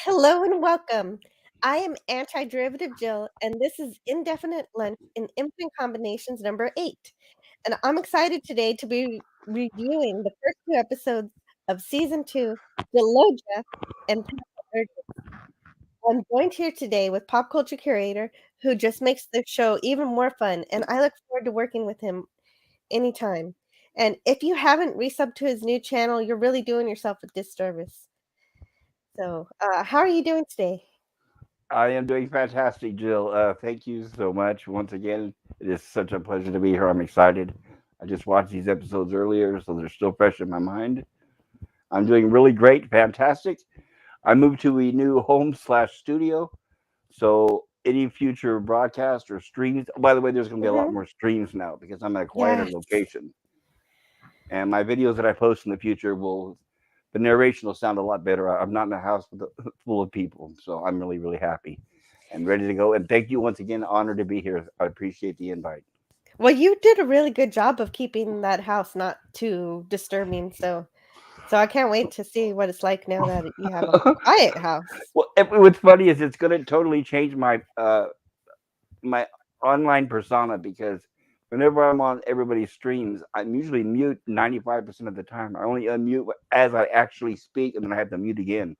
Hello and welcome. I am Anti-Derivative Jill, and this is Indefinite Lunch in Infinite Combinations number 8. And I'm excited today to be reviewing the first 2 episodes of season 2, Reloga and Primal. I'm joined here today with Pop Culture Curator, who just makes the show even more fun, and I look forward to working with him anytime. And if you haven't resubbed to his new channel, you're really doing yourself a disservice. So, how are you doing today? I am doing fantastic, Jill. Thank you so much once again. It is such a pleasure to be here. I'm excited. I just watched these episodes earlier, so they're still fresh in my mind. I'm doing really great, fantastic. I moved to a new home/studio, so any future broadcast or streams. By the way, there's going to be a lot Mhm. more streams now because I'm at a quieter Yes. location, and my videos that I post in the future will. The narration will sound a lot better. I'm not in a house full of people, so I'm really, really happy and ready to go. And thank you once again. Honored to be here. I appreciate the invite. Well, you did a really good job of keeping that house not too disturbing, so I can't wait to see what it's like now that you have a quiet house. Well, what's funny is it's going to totally change my online persona because whenever I'm on everybody's streams, I'm usually mute 95% of the time. I only unmute as I actually speak, and then I have to mute again.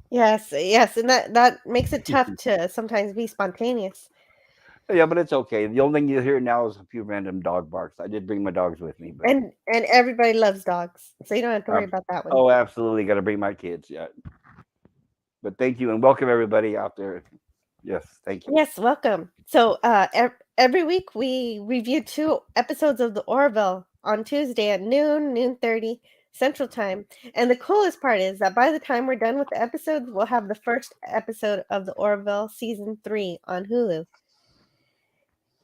Yes, yes, and that makes it tough to sometimes be spontaneous. Yeah, but it's okay. The only thing you hear now is a few random dog barks. I did bring my dogs with me, but And everybody loves dogs, so you don't have to worry um, about that one. oh, absolutely, got to bring my kids. Yeah, but thank you and welcome everybody out there. Yes, thank you. Yes, welcome. So, every week we review 2 episodes of the Orville on Tuesday at noon, noon 30 Central Time. And the coolest part is that by the time we're done with the episodes, we'll have the first episode of the Orville season 3 on Hulu.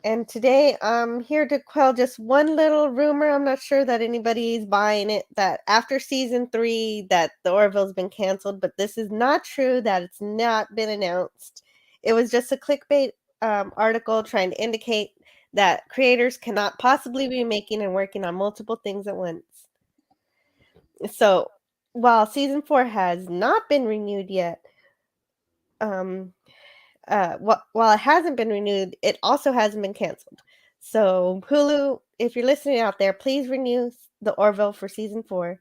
And today I'm here to quell just one little rumor. I'm not sure that anybody's buying it that after season 3 that the Orville's been canceled, but this is not true that it's not been announced. It was just a clickbait article trying to indicate that creators cannot possibly be making and working on multiple things at once. So, while season 4 has not been renewed yet, um while it hasn't been renewed, it also hasn't been canceled. So Hulu, if you're listening out there, please renew the Orville for season 4.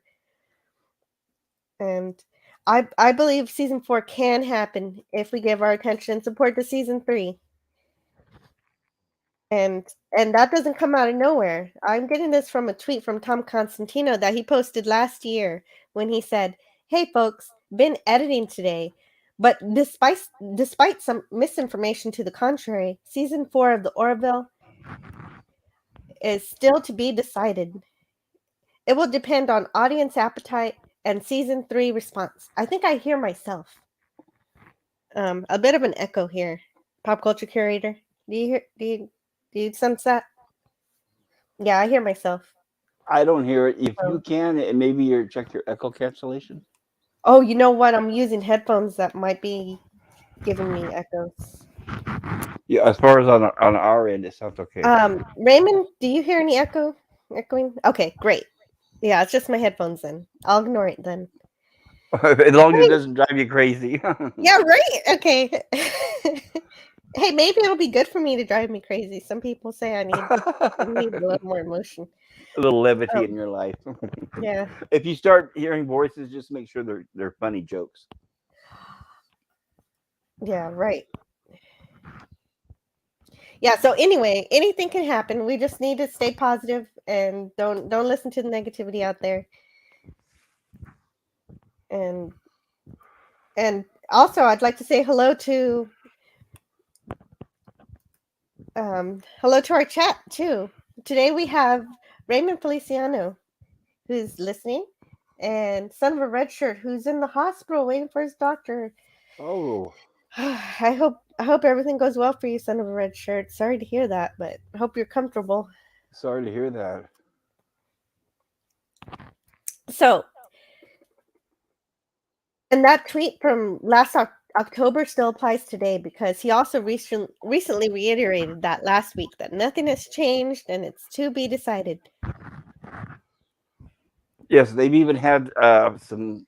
And I believe season 4 can happen if we give our attention and support to season 3. And and that doesn't come out of nowhere. I'm getting this from a tweet from Tom Constantino that he posted last year when he said, "Hey folks, been editing today, but despite some misinformation to the contrary, season 4 of the Orville is still to be decided. It will depend on audience appetite and season 3 response." I think I hear myself. A bit of an echo here. Pop culture curator. Do you sense that? Yeah, I hear myself. I don't hear it. If you So, can, and maybe you check your echo cancellation. oh, you know what? I'm using headphones that might be giving me echoes. Yeah, as far as on our end, it sounds okay. Raymond, do you hear any echoing? Okay, great. Yeah, it's just my headphones then. I'll ignore it then. As long as it Hey, doesn't drive you crazy. yeah, right. Okay. Hey, maybe it'll be good for me to drive me crazy. Some people say I need a little more emotion. A little levity in Um, your life. yeah, If you start hearing voices, just make sure they're funny jokes. yeah, right. Yeah, so anyway, anything can happen. We just need to stay positive and don't listen to the negativity out there. And and also I'd like to say hello to our chat too. Today we have Raymond Feliciano who's listening and son of a red shirt who's in the hospital waiting for his doctor. Oh, I hope everything goes well for you, son of a red shirt. Sorry to hear that, but I hope you're comfortable. sorry to hear that. So, and that tweet from last October still applies today because he also recently reiterated that last week that nothing has changed and it's to be decided. Yes, they've even had some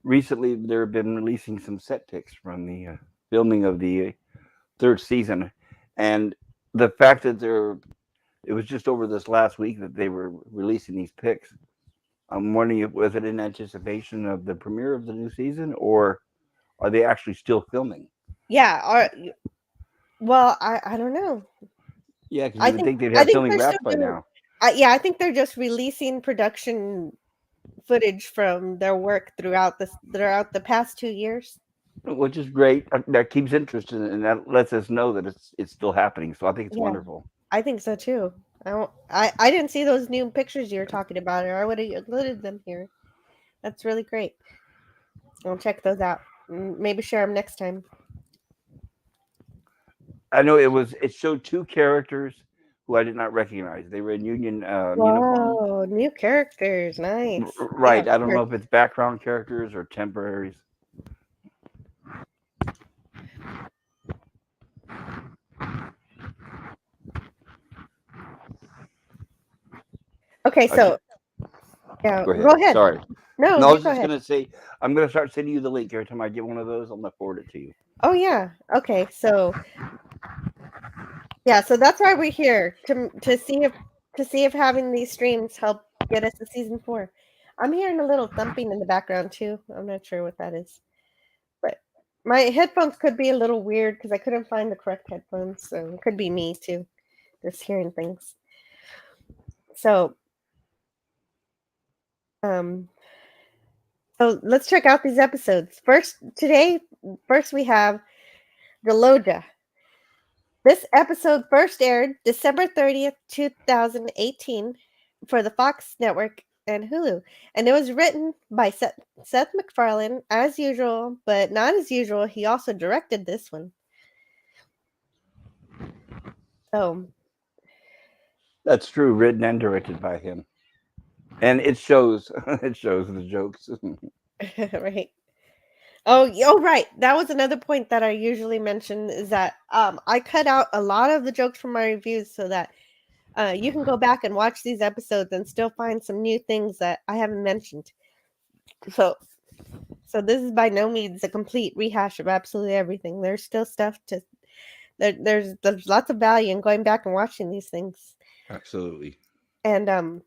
recently they've been releasing some set pics from the filming of the third season, and the fact that it was just over this last week that they were releasing these pics. I'm wondering if was it in anticipation of the premiere of the new season, or are they actually still filming? Yeah, well, I don't know. Yeah, because I you would think think they'd I have think filming they're still wrapped by doing. now, Yeah, I think they're just releasing production footage from their work throughout the past 2 years. which is great. That keeps interest in it, and that lets us know that it's still happening. So I think it's Yeah, wonderful. I think so too. I didn't see those new pictures you were talking about, or I would have included them here. That's really great. I'll check those out. Maybe share them next time. I know it showed two characters who I did not recognize. They were in union uniforms. Whoa, new characters, nice. Yeah, Right. I don't sure. know if it's background characters or temporaries. Okay, I should so yeah, go ahead. go ahead. Sorry. No, No, I you was go just ahead. gonna say I'm gonna start sending you the link every time I get one of those. I'm gonna forward it to you. Oh yeah. Okay, so yeah, so that's why we're here to see if having these streams help get us to season 4. I'm hearing a little thumping in the background too. I'm not sure what that is, but my headphones could be a little weird because I couldn't find the correct headphones, so it could be me too, just hearing things. So, um, so let's check out these episodes. First we have Reloga. This episode first aired December 30th, 2018 for the Fox Network and Hulu. And it was written by Seth MacFarlane, as usual, but not as usual. He also directed this one. So, That's true. Written and directed by him, and it shows. It shows the jokes. right. Oh, right. That was another point that I usually mention is that I cut out a lot of the jokes from my reviews so that you can go back and watch these episodes and still find some new things that I haven't mentioned. So, So this is by no means a complete rehash of absolutely everything. There's still stuff to there's lots of value in going back and watching these things. Absolutely. And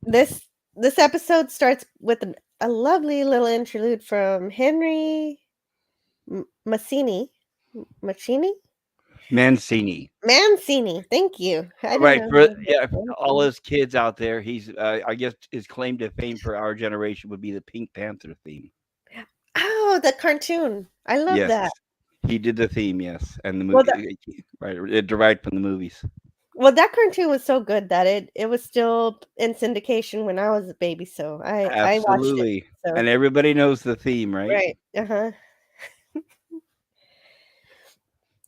this this episode starts with a lovely little interlude from Henry Mancini. Mancini? Mancini. Mancini. Thank you. I didn't Right. know. For yeah, for all Mancini. those kids out there, he's I guess his claim to fame for our generation would be the Pink Panther theme. Oh, the cartoon. I love Yes. that. He did the theme, yes, and the Well, that movie, right? It derived from the movies. Well, that cartoon was so good that it was still in syndication when I was a baby, so I watched it. Absolutely, So and everybody knows the theme, right? right, uh-huh,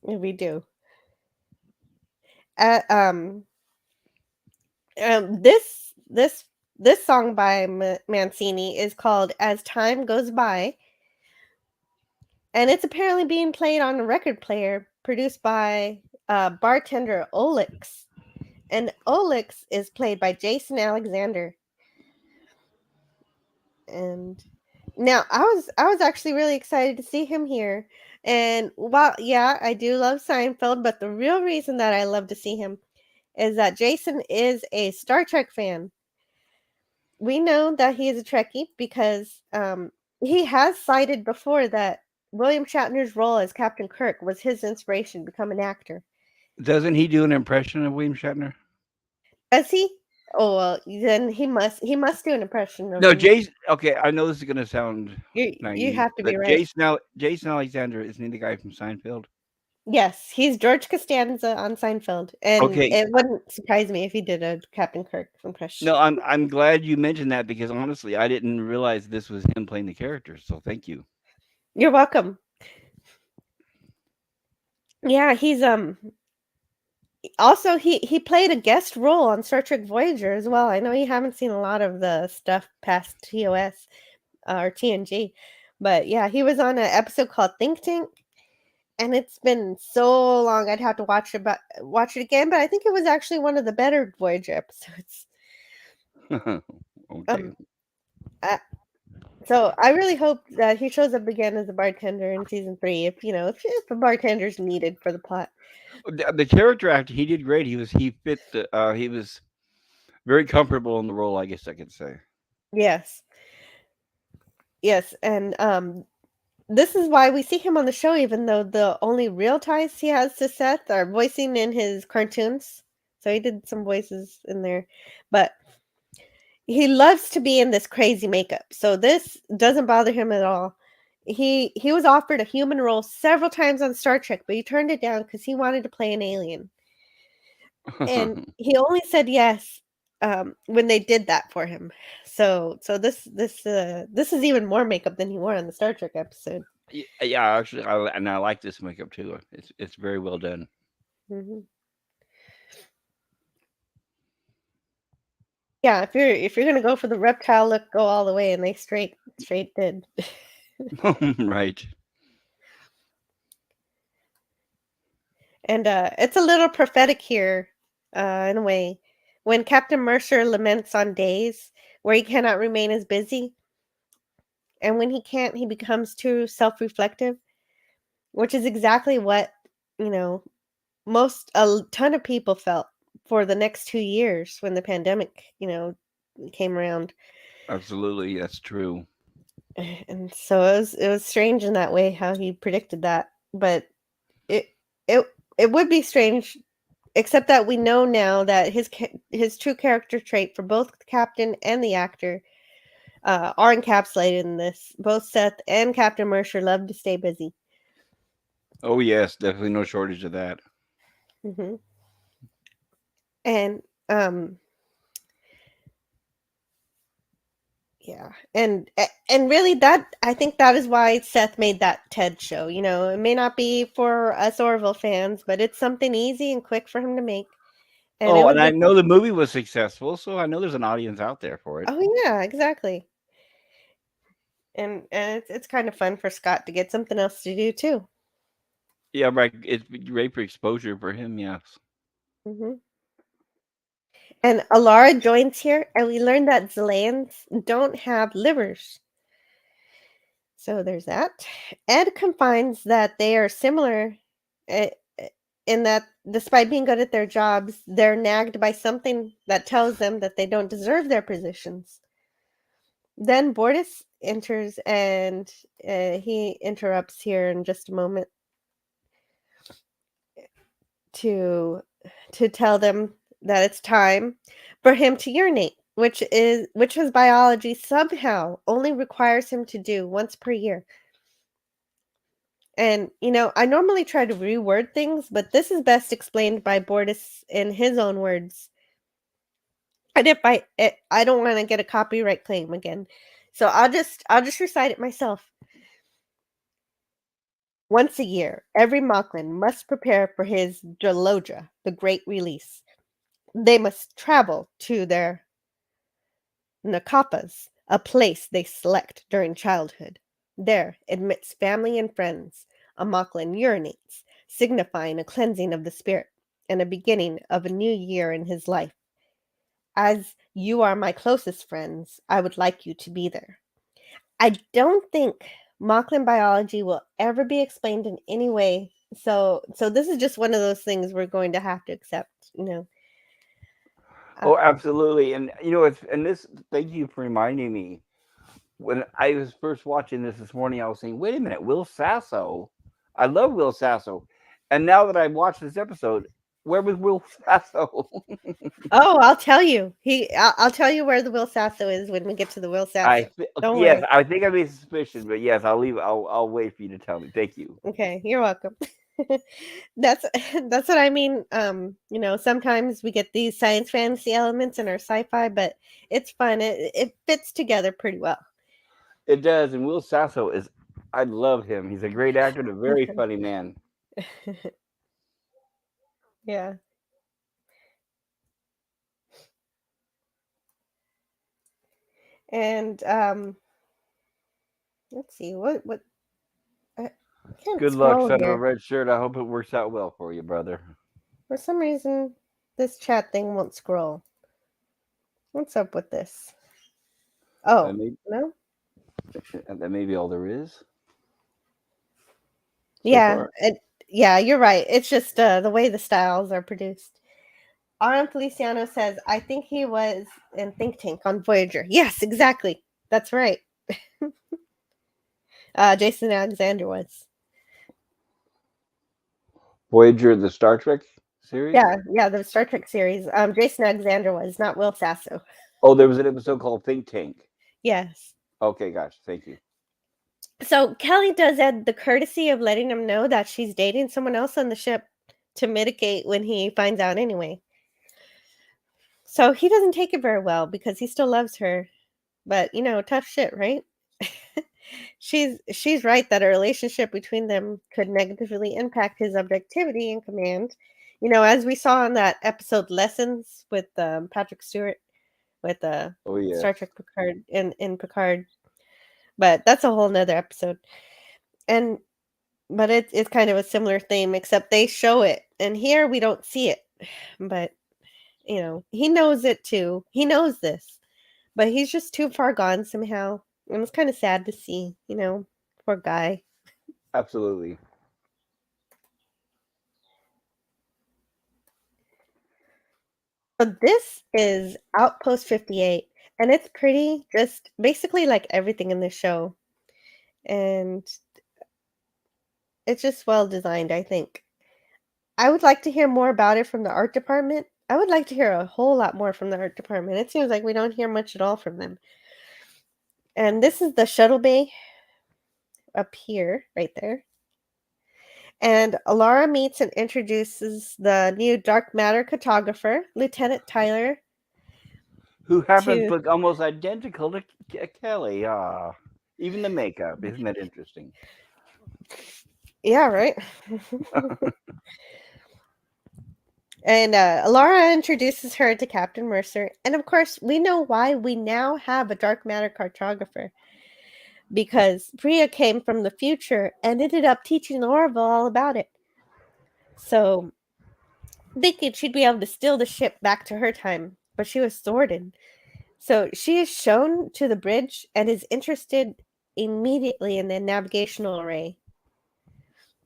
yeah, we do. Uh, um, this this song by Mancini is called "As Time Goes By," and it's apparently being played on a record player produced by bartender Olix, and Olix is played by Jason Alexander. And now I was actually really excited to see him here. And while yeah, I do love Seinfeld, but the real reason that I love to see him is that Jason is a Star Trek fan. We know that he is a Trekkie because he has cited before that William Shatner's role as Captain Kirk was his inspiration to become an actor. Doesn't he do an impression of William Shatner? Does he? Oh well, then he must do an impression of No, him. Jason. Okay, I know this is gonna sound You naive, have to be but right. Jason Alexander isn't he the guy from Seinfeld? Yes, he's George Costanza on Seinfeld, and Okay, it wouldn't surprise me if he did a Captain Kirk impression. no, I'm glad you mentioned that because honestly, I didn't realize this was him playing the character. So thank you. You're welcome. Yeah, he's also he played a guest role on Star Trek Voyager as well. I know you haven't seen a lot of the stuff past TOS or TNG, but yeah, he was on an episode called Think Tank, and it's been so long I'd have to watch it again, but I think it was actually one of the better Voyager episodes. Okay. Um, So I really hope that he shows up again as a bartender in season 3, if a bartender's needed for the plot. The character actor, he did great. He fit the he was very comfortable in the role, I guess I could say. Yes, yes, and this is why we see him on the show, even though the only real ties he has to Seth are voicing in his cartoons. So he did some voices in there, but he loves to be in this crazy makeup. So this doesn't bother him at all. He was offered a human role several times on Star Trek, but he turned it down because he wanted to play an alien. And he only said yes when they did that for him. So this is even more makeup than he wore on the Star Trek episode. Yeah, actually, and I like this makeup too. It's very well done. Hmm. Yeah, if you're gonna go for the reptile look, go all the way, and they straight did. Right. And it's a little prophetic here, in a way, when Captain Mercer laments on days where he cannot remain as busy, and when he can't, he becomes too self-reflective, which is exactly what you know a ton of people felt for the next 2 years when the pandemic, came around. Absolutely, that's true. And so it was strange in that way how he predicted that, but it it it would be strange, except that we know now that his true character trait for both the captain and the actor are encapsulated in this. Both Seth and Captain Mercer love to stay busy. Oh yes, definitely no shortage of that. Hmm. And yeah, and really, that I think that is why Seth made that TED show. It may not be for us Orville fans, but it's something easy and quick for him to make, and it Oh, was and I just know the movie was successful, so I know there's an audience out there for it. oh yeah, exactly. And it's kind of fun for Scott to get something else to do too. Yeah, right. It's great for exposure for him. Yes. Hmm. And Alara joins here, and we learn that Zillions don't have livers. So there's that. Ed confines that they are similar, uh, in that despite being good at their jobs, they're nagged by something that tells them that they don't deserve their positions. Then Bortus enters, and he interrupts here in just a moment to tell them that it's time for him to urinate, which his biology somehow only requires him to do once per year. And I normally try to reword things, but this is best explained by Bortus in his own words. And if I don't want to get a copyright claim again, so I'll just recite it myself. Once a year, every Mocklin must prepare for his Jaloja, the Great Release. They must travel to their Nakapas, a place they select during childhood. There, amidst family and friends, a Mocklin urinates, signifying a cleansing of the spirit and a beginning of a new year in his life. As you are my closest friends, I would like you to be there. I don't think Mocklin biology will ever be explained in any way. So this is just one of those things we're going to have to accept. Uh, Oh, absolutely. And it's and this. Thank you for reminding me. When I was first watching this morning, I was saying, "Wait a minute, Will Sasso." I love Will Sasso, and now that I've watched this episode, where was Will Sasso? Oh, I'll tell you. I'll tell you where the Will Sasso is when we get to the Will Sasso. Don't Yes, worry. I think I made suspicion, but yes, I'll leave. I'll wait for you to tell me. Thank you. Okay, you're welcome. That's that's what I mean. Sometimes we get these science fantasy elements in our sci-fi, but it's fun. It fits together pretty well. It does, and Will Sasso is. I love him. He's a great actor and a very funny man. Yeah. And let's see what I can't Good luck, scroll son of a here. red shirt. I hope it works out well for you, brother. For some reason, this chat thing won't scroll. What's up with this? Oh, Maybe, no? And that may be all there is so Yeah, far. yeah, you're right. It's just the way the styles are produced. Aram Feliciano says, I think he was in Think Tank on Voyager. Yes, exactly. That's right. Jason Alexander was. Voyager, the Star Trek series. Yeah, the Star Trek series. Jason Alexander was, not Will Sasso. Oh, there was an episode called Think Tank. Yes. Okay, gosh, thank you. So Kelly does Ed the courtesy of letting him know that she's dating someone else on the ship to mitigate when he finds out anyway. So he doesn't take it very well because he still loves her. But, tough shit, right? She's right that a relationship between them could negatively impact his objectivity and command. As we saw in that episode Lessons with Patrick Stewart with Oh yes, Star Trek Picard in Picard. But that's a whole nother episode. And but it's kind of a similar theme, except they show it. And here we don't see it. But he knows it too. He knows this. But he's just too far gone somehow. And it's kind of sad to see, poor guy. absolutely. So this is Outpost 58, and it's pretty, just basically like everything in the show. And it's just well designed, I think. I would like to hear more about it from the art department. I would like to hear a whole lot more from the art department. It seems like we don't hear much at all from them. And this is the shuttle bay up here, right there. And Alara meets and introduces the new dark matter cartographer, Lieutenant Tyler, Who happens to to look almost identical to Kelly. Ah, even the makeup. Isn't that interesting? yeah, right. And Alara introduces her to Captain Mercer, and of course, we know why we now have a dark matter cartographer. Because Priya came from the future and ended up teaching Orville all about it. So, thinking she'd be able to steal the ship back to her time, but she was thwarted. So, she is shown to the bridge and is interested immediately in the navigational array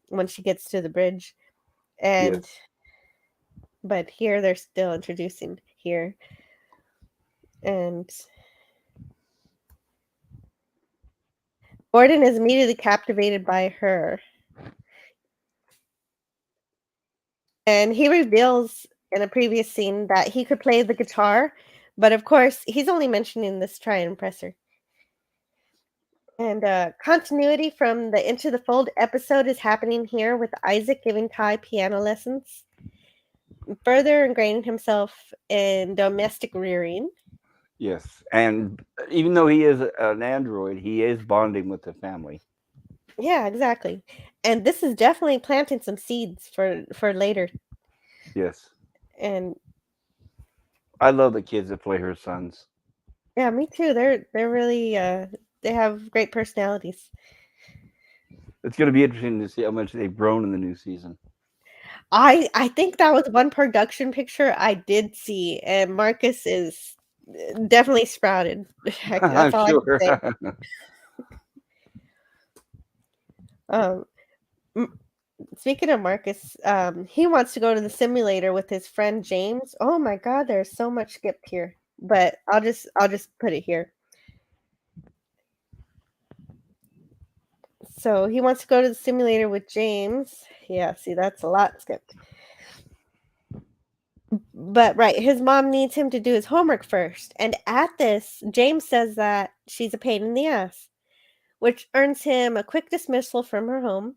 when she gets to the bridge. And, Yes, but here they're still introducing here. And Gordon is immediately captivated by her. And he reveals in a previous scene that he could play the guitar, but of course, he's only mentioning this to try and impress her. And continuity from the Into the Fold episode is happening here with Isaac giving Ty piano lessons, further ingraining himself in domestic rearing. yes. And even though he is an android, he is bonding with the family. Yeah, exactly. And this is definitely planting some seeds for later. Yes, And I love the kids that play her sons. yeah, me too. They're really they have great personalities. It's going to be interesting to see how much they've grown in the new season. I think that was one production picture I did see, and Marcus is definitely sprouted. I'm That's all I can sure. say. Um, m- Speaking of Marcus, he wants to go to the simulator with his friend James. Oh my God, there's so much skipped here, but I'll just put it here. So he wants to go to the simulator with James. Yeah, see, that's a lot skipped. But right, his mom needs him to do his homework first. And at this, James says that she's a pain in the ass, which earns him a quick dismissal from her home,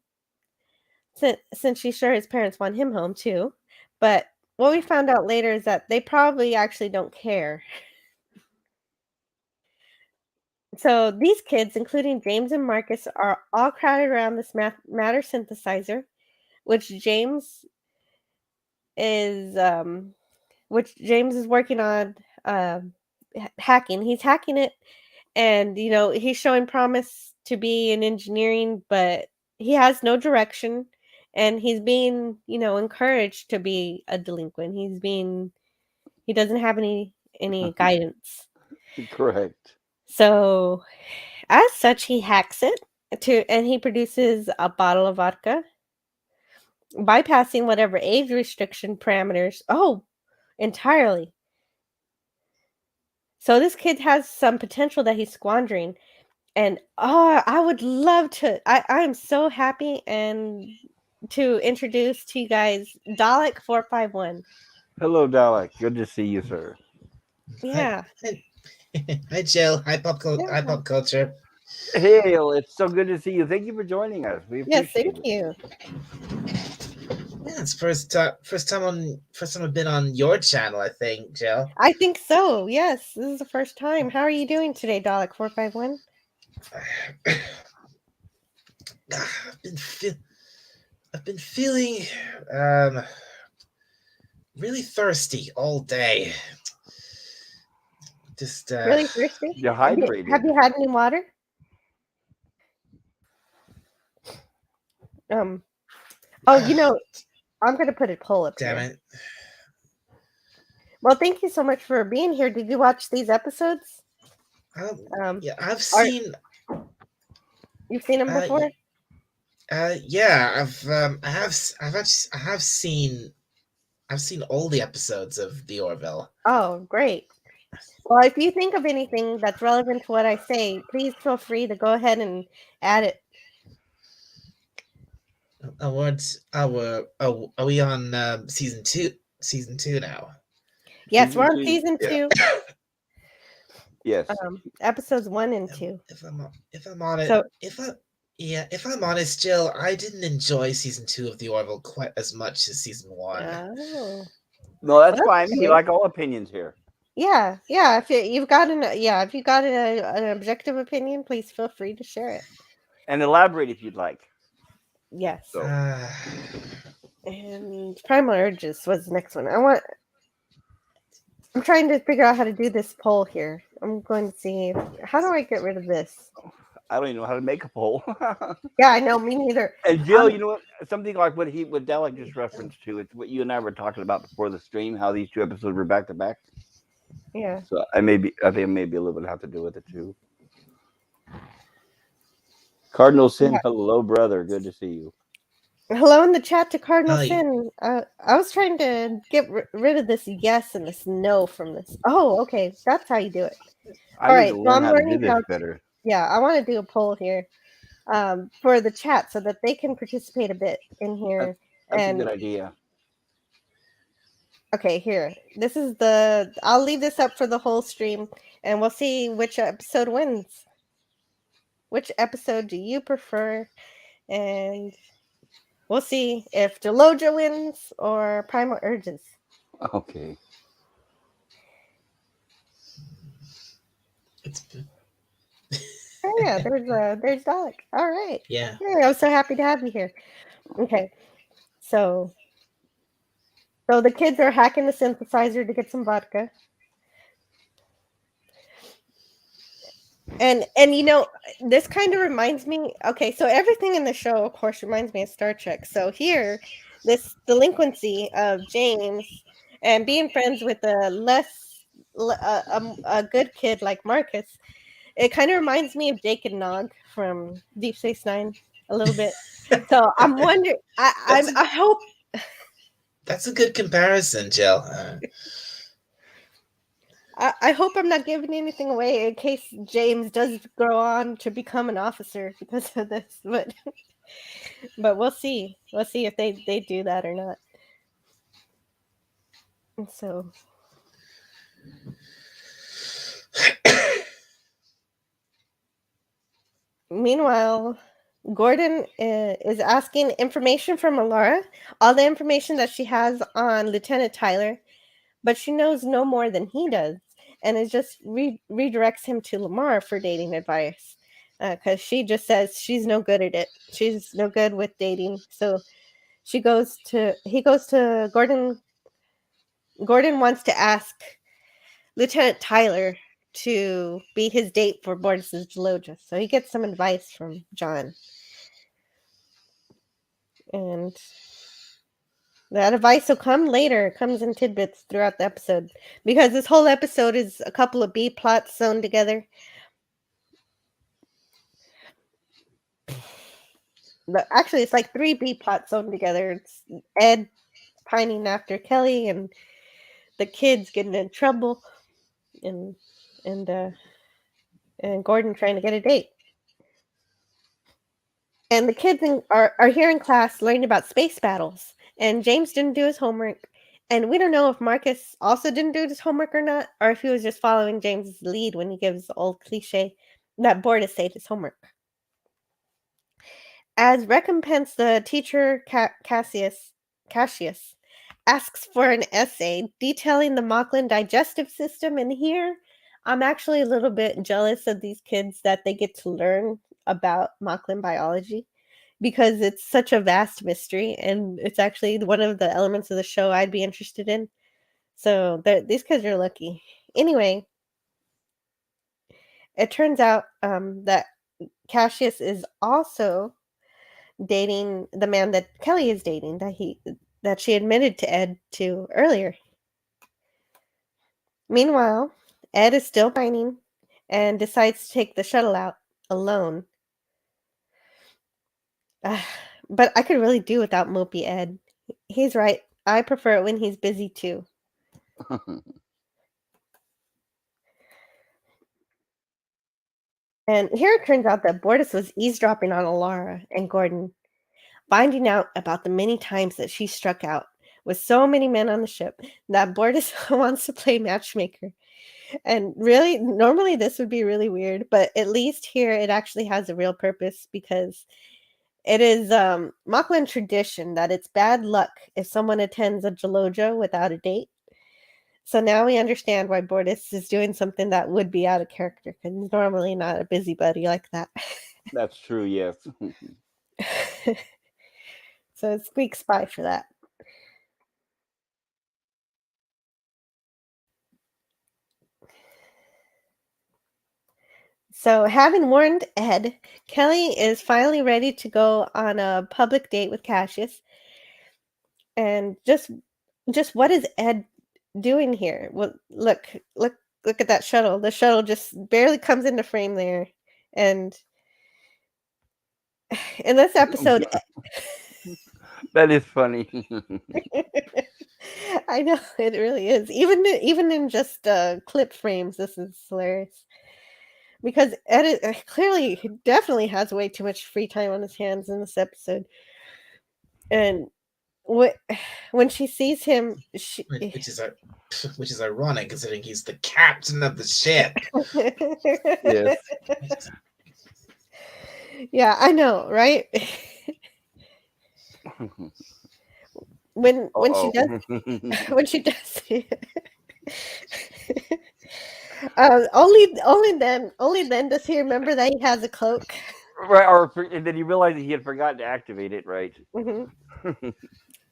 since she's sure his parents want him home too. But what we found out later is that they probably actually don't care. So these kids, including James and Marcus, are all crowded around this matter synthesizer, which James is working on hacking. He's hacking it, and he's showing promise to be in engineering, but he has no direction, and he's being encouraged to be a delinquent. He doesn't have any guidance. Correct. So As such, he hacks it and he produces a bottle of vodka, bypassing whatever age restriction parameters. Oh, entirely. So this kid has some potential that he's squandering. And I would love to. I am so happy and to introduce to you guys Dalek 451. Hello, Dalek. Good to see you, sir. Hi, Yeah. hi, Jill. Hi, Yeah. Hi, Pop Culture. Hail, it's so good to see you. Thank you for joining us. We Yes, appreciate thank it. you. Yeah, it's first time I've been on your channel. I think, Jill. I think so. Yes, this is the first time. How are you doing today, Dalek 451? I've been feeling um really thirsty all day. Just Really thirsty? You're Have hydrated. you had any water? Oh, I'm gonna put a poll up damn here. it. Well, thank you so much for being here. Did you watch these episodes? Yeah, I've Are seen. you've seen them before? Yeah, I have seen. I've seen all the episodes of the Orville. Oh, great. Well, if you think of anything that's relevant to what I say, please feel free to go ahead and add it. Are we on season two? Season two now. Yes, Season we're on two. season Yeah. 2, Yes. episodes 1 and 2. If I'm on it, So if I'm honest, Jill, I didn't enjoy season two of the Orville quite as much as season one. oh, No, that's well, fine. that's We okay. like all opinions here. Yeah. If you've got an objective opinion, please feel free to share it. And elaborate if you'd like. Yes. So And Primal Urges was the next one. I'm trying to figure out how to do this poll here. I'm going to see how do I get rid of this? I don't even know how to make a poll. Yeah, I know, me neither. And Jill, you know what? Something like what Dalek just referenced to. It's what you and I were talking about before the stream. How these two episodes were back to back. Yeah. So I think maybe a little bit have to do with it too. Cardinal Sin, Yeah. hello, brother. Good to see you. Hello in the chat to Cardinal Hi. Sin. I was trying to get rid of this yes and this no from this. Oh, okay. That's how you do it. I All need right. to So learn I'm how to do learning this how to, better. yeah, I want to do a poll here for the chat so that they can participate a bit in here. That's And a good idea. okay, here. I'll leave this up for the whole stream and we'll see which episode wins. Which episode do you prefer? And we'll see if Deloja wins or Primal Urges. Okay. Oh yeah, there's Dalek. All right. Yeah. Hey, I'm so happy to have you here. Okay. So the kids are hacking the synthesizer to get some vodka. And this kind of reminds me, okay, so everything in the show, of course, reminds me of Star Trek. So here, this delinquency of James and being friends with a good kid like Marcus, it kind of reminds me of Jake and Nog from Deep Space Nine a little bit. So I'm wondering, I hope That's a good comparison, Jill. I hope I'm not giving anything away in case James does go on to become an officer because of this, but we'll see. We'll see if they do that or not. And so meanwhile, Gordon is asking information from Alara, all the information that she has on Lieutenant Tyler, but she knows no more than he does, and it just redirects him to Lamar for dating advice, because she just says she's no good at it. She's no good with dating, so he goes to Gordon. Gordon wants to ask Lieutenant Tyler to be his date for Boris's Deloja, so he gets some advice from John. And that advice will come later. It comes in tidbits throughout the episode. Because this whole episode is a couple of B plots sewn together. Actually, it's like 3 B plots sewn together. It's Ed pining after Kelly, and the kids getting in trouble, and and uh, and Gordon trying to get a date. And the kids are here in class learning about space battles. And James didn't do his homework. And we don't know if Marcus also didn't do his homework or not, or if he was just following James's lead when he gives the old cliche that Bortus saved his homework. As recompense, the teacher Cassius asks for an essay detailing the Mocklin digestive system. And here, I'm actually a little bit jealous of these kids that they get to learn about Mocklin biology, because it's such a vast mystery, and it's actually one of the elements of the show I'd be interested in. So these kids are lucky. Anyway, it turns out that Cassius is also dating the man that Kelly is dating, that she admitted to Ed to earlier. Meanwhile, Ed is still pining and decides to take the shuttle out alone. But I could really do without mopey Ed. He's right. I prefer it when he's busy too. And here it turns out that Bortus was eavesdropping on Alara and Gordon, finding out about the many times that she struck out with so many men on the ship that Bortus wants to play matchmaker. And really, normally this would be really weird, but at least here it actually has a real purpose, because it is Mocklin tradition that it's bad luck if someone attends a Jaloja without a date. So now we understand why Bortus is doing something that would be out of character, because he's normally not a busybody like that. That's true, yes. So it's squeaks by for that. So, having warned Ed, Kelly is finally ready to go on a public date with Cassius. And just what is Ed doing here? Well, look at that shuttle. The shuttle just barely comes into frame there. And in this episode, That is funny. I know, it really is. Even in just clip frames, this is hilarious. Because Ed clearly definitely has way too much free time on his hands in this episode. And when she sees him, which is ironic considering he's the captain of the ship. Yes. Yeah, I know, right? when she does only then does he remember that he has a cloak. Right, and then he realized he had forgotten to activate it, right? Mm-hmm.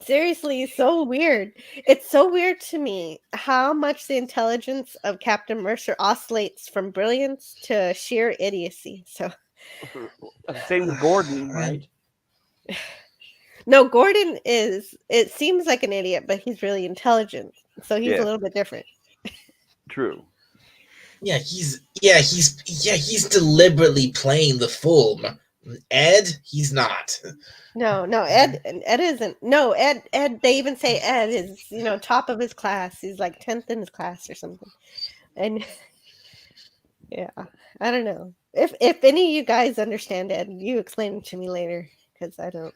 Seriously, so weird. It's so weird to me how much the intelligence of Captain Mercer oscillates from brilliance to sheer idiocy. So Same with Gordon, right? No, Gordon is, it seems like an idiot, but he's really intelligent. So he's a little bit different. True. Yeah, he's deliberately playing the fool. Ed, he's not. No, Ed isn't. No, Ed, they even say Ed is, top of his class. He's like 10th in his class or something. And yeah, I don't know. If any of you guys understand Ed, you explain it to me later, because I don't.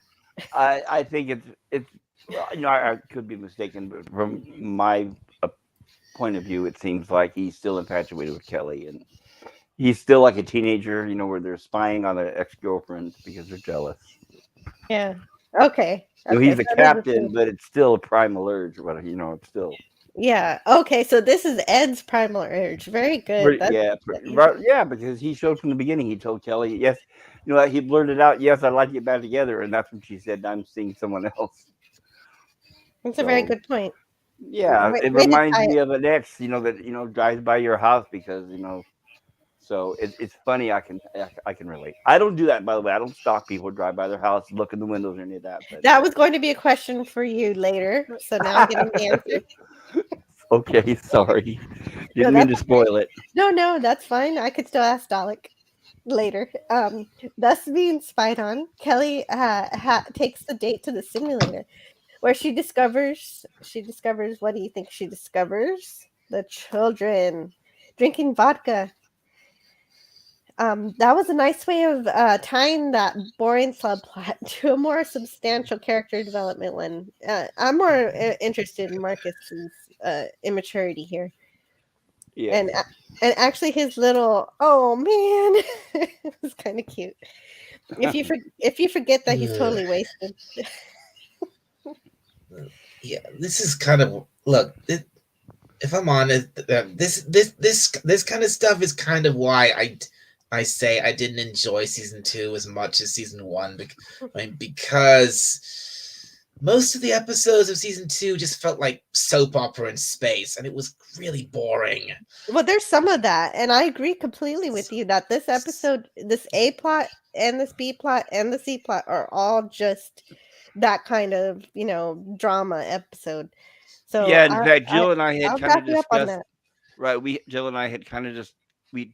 I think it's I could be mistaken, but from my point of view, it seems like he's still infatuated with Kelly, and he's still like a teenager, where they're spying on their ex-girlfriends because they're jealous. Yeah. Okay. He's the captain, but it's still a primal urge, but it's still. Yeah. Okay. So this is Ed's primal urge. Very good. Yeah, because he showed from the beginning. He told Kelly, yes, he blurted out, "Yes, I'd like to get back together," and that's when she said, "I'm seeing someone else." That's a very good point. Yeah, it reminds me of an ex, that drives by your house because So it's funny. I can relate. I don't do that, by the way. I don't stalk people, drive by their house, look in the windows, or any of that. But that was going to be a question for you later, so now I'm getting the answer. Okay, sorry. Didn't mean to spoil it. No, that's fine. I could still ask Dalek. later. Thus being spied on, Kelly takes the date to the simulator, where she discovers what do you think she discovers? The children drinking vodka. That was a nice way of tying that boring subplot to a more substantial character development one. I'm more interested in Marcus's immaturity here, Yeah. and actually his little oh man it was kind of cute. If you forget that he's Ugh. totally wasted. Yeah, this is kind of look. If I'm honest, this kind of stuff is kind of why I say I didn't enjoy season 2 as much as season 1. Because most of the episodes of season 2 just felt like soap opera in space, and it was really boring. Well, there's some of that, and I agree completely with you that this episode, this A plot and this B plot and the C plot are all just that kind of drama episode. So Yeah, in fact, Jill and I had I'll kind back of you up on discussed, that. right? Jill and I had kind of just we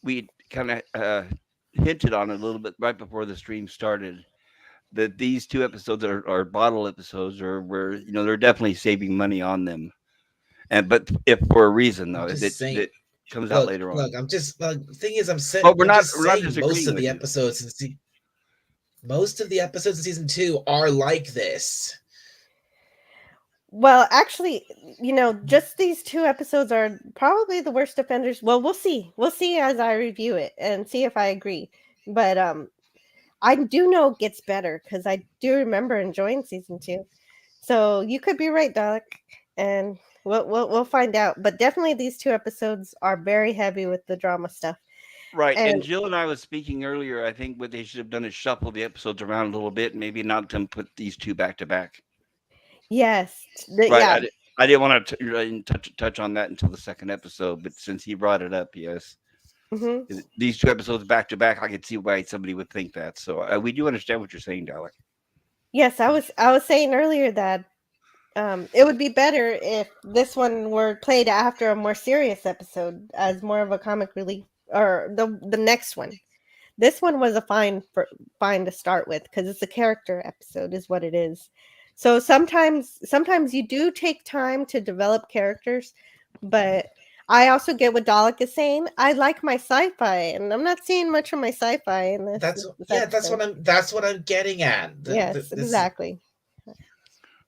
we kind of hinted on it a little bit right before the stream started that these two episodes are bottle episodes, or where they're definitely saving money on them, and but if for a reason I'm though just saying. that comes out later on. Look. I'm just the thing is But we're I'm not just we're not saying most disagreeing of with the you. episodes most of the episodes in season 2 are like this. Well, actually, just these two episodes are probably the worst offenders. Well, we'll see. We'll see as I review it and see if I agree. But I do know it gets better because I do remember enjoying season 2. So you could be right, Dalek, and we'll find out. But definitely, these two episodes are very heavy with the drama stuff. Right, and And Jill and I was speaking earlier. I think what they should have done is shuffle the episodes around a little bit, maybe not them put these two back to back. yes, Right, yeah, I didn't want to really touch on that until the second episode, but since he brought it up, yes, hmm these two episodes back to back, I could see why somebody would think that. So we do understand what you're saying, Dalek. yes. I was saying earlier that it would be better if this one were played after a more serious episode as more of a comic relief, or the next one. This one was a fine to start with because it's a character episode, is what it is. So sometimes you do take time to develop characters, but I also get what Dalek is saying. I like my sci-fi, and I'm not seeing much of my sci-fi in this episode. That's what I'm getting at. Yes, This exactly.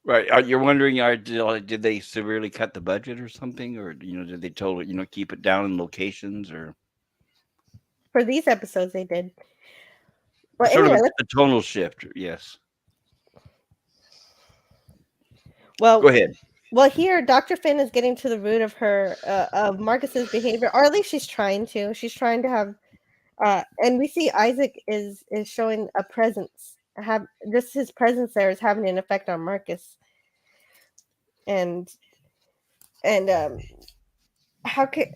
Right, you're wondering, did they severely cut the budget or something, or did they totally keep it down in locations, or For these episodes, they did. Well, sort of anyway, a tonal shift? Yes. well, Go ahead. Well, here Dr. Finn is getting to the root of her of Marcus's behavior, or at least she's trying to. She's trying to have and we see Isaac is showing a presence. Have just his presence there is having an effect on Marcus. And how could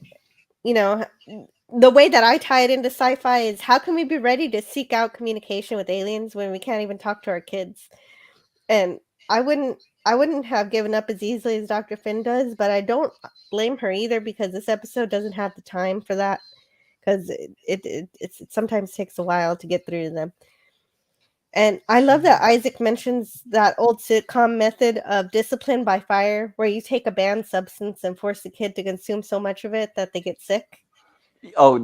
the way that I tie it into sci-fi is, how can we be ready to seek out communication with aliens when we can't even talk to our kids? And I wouldn't have given up as easily as Dr. Finn does, but I don't blame her either, because this episode doesn't have the time for that, because it sometimes takes a while to get through to them. And I love that Isaac mentions that old sitcom method of discipline by fire, where you take a banned substance and force the kid to consume so much of it that they get sick. Oh,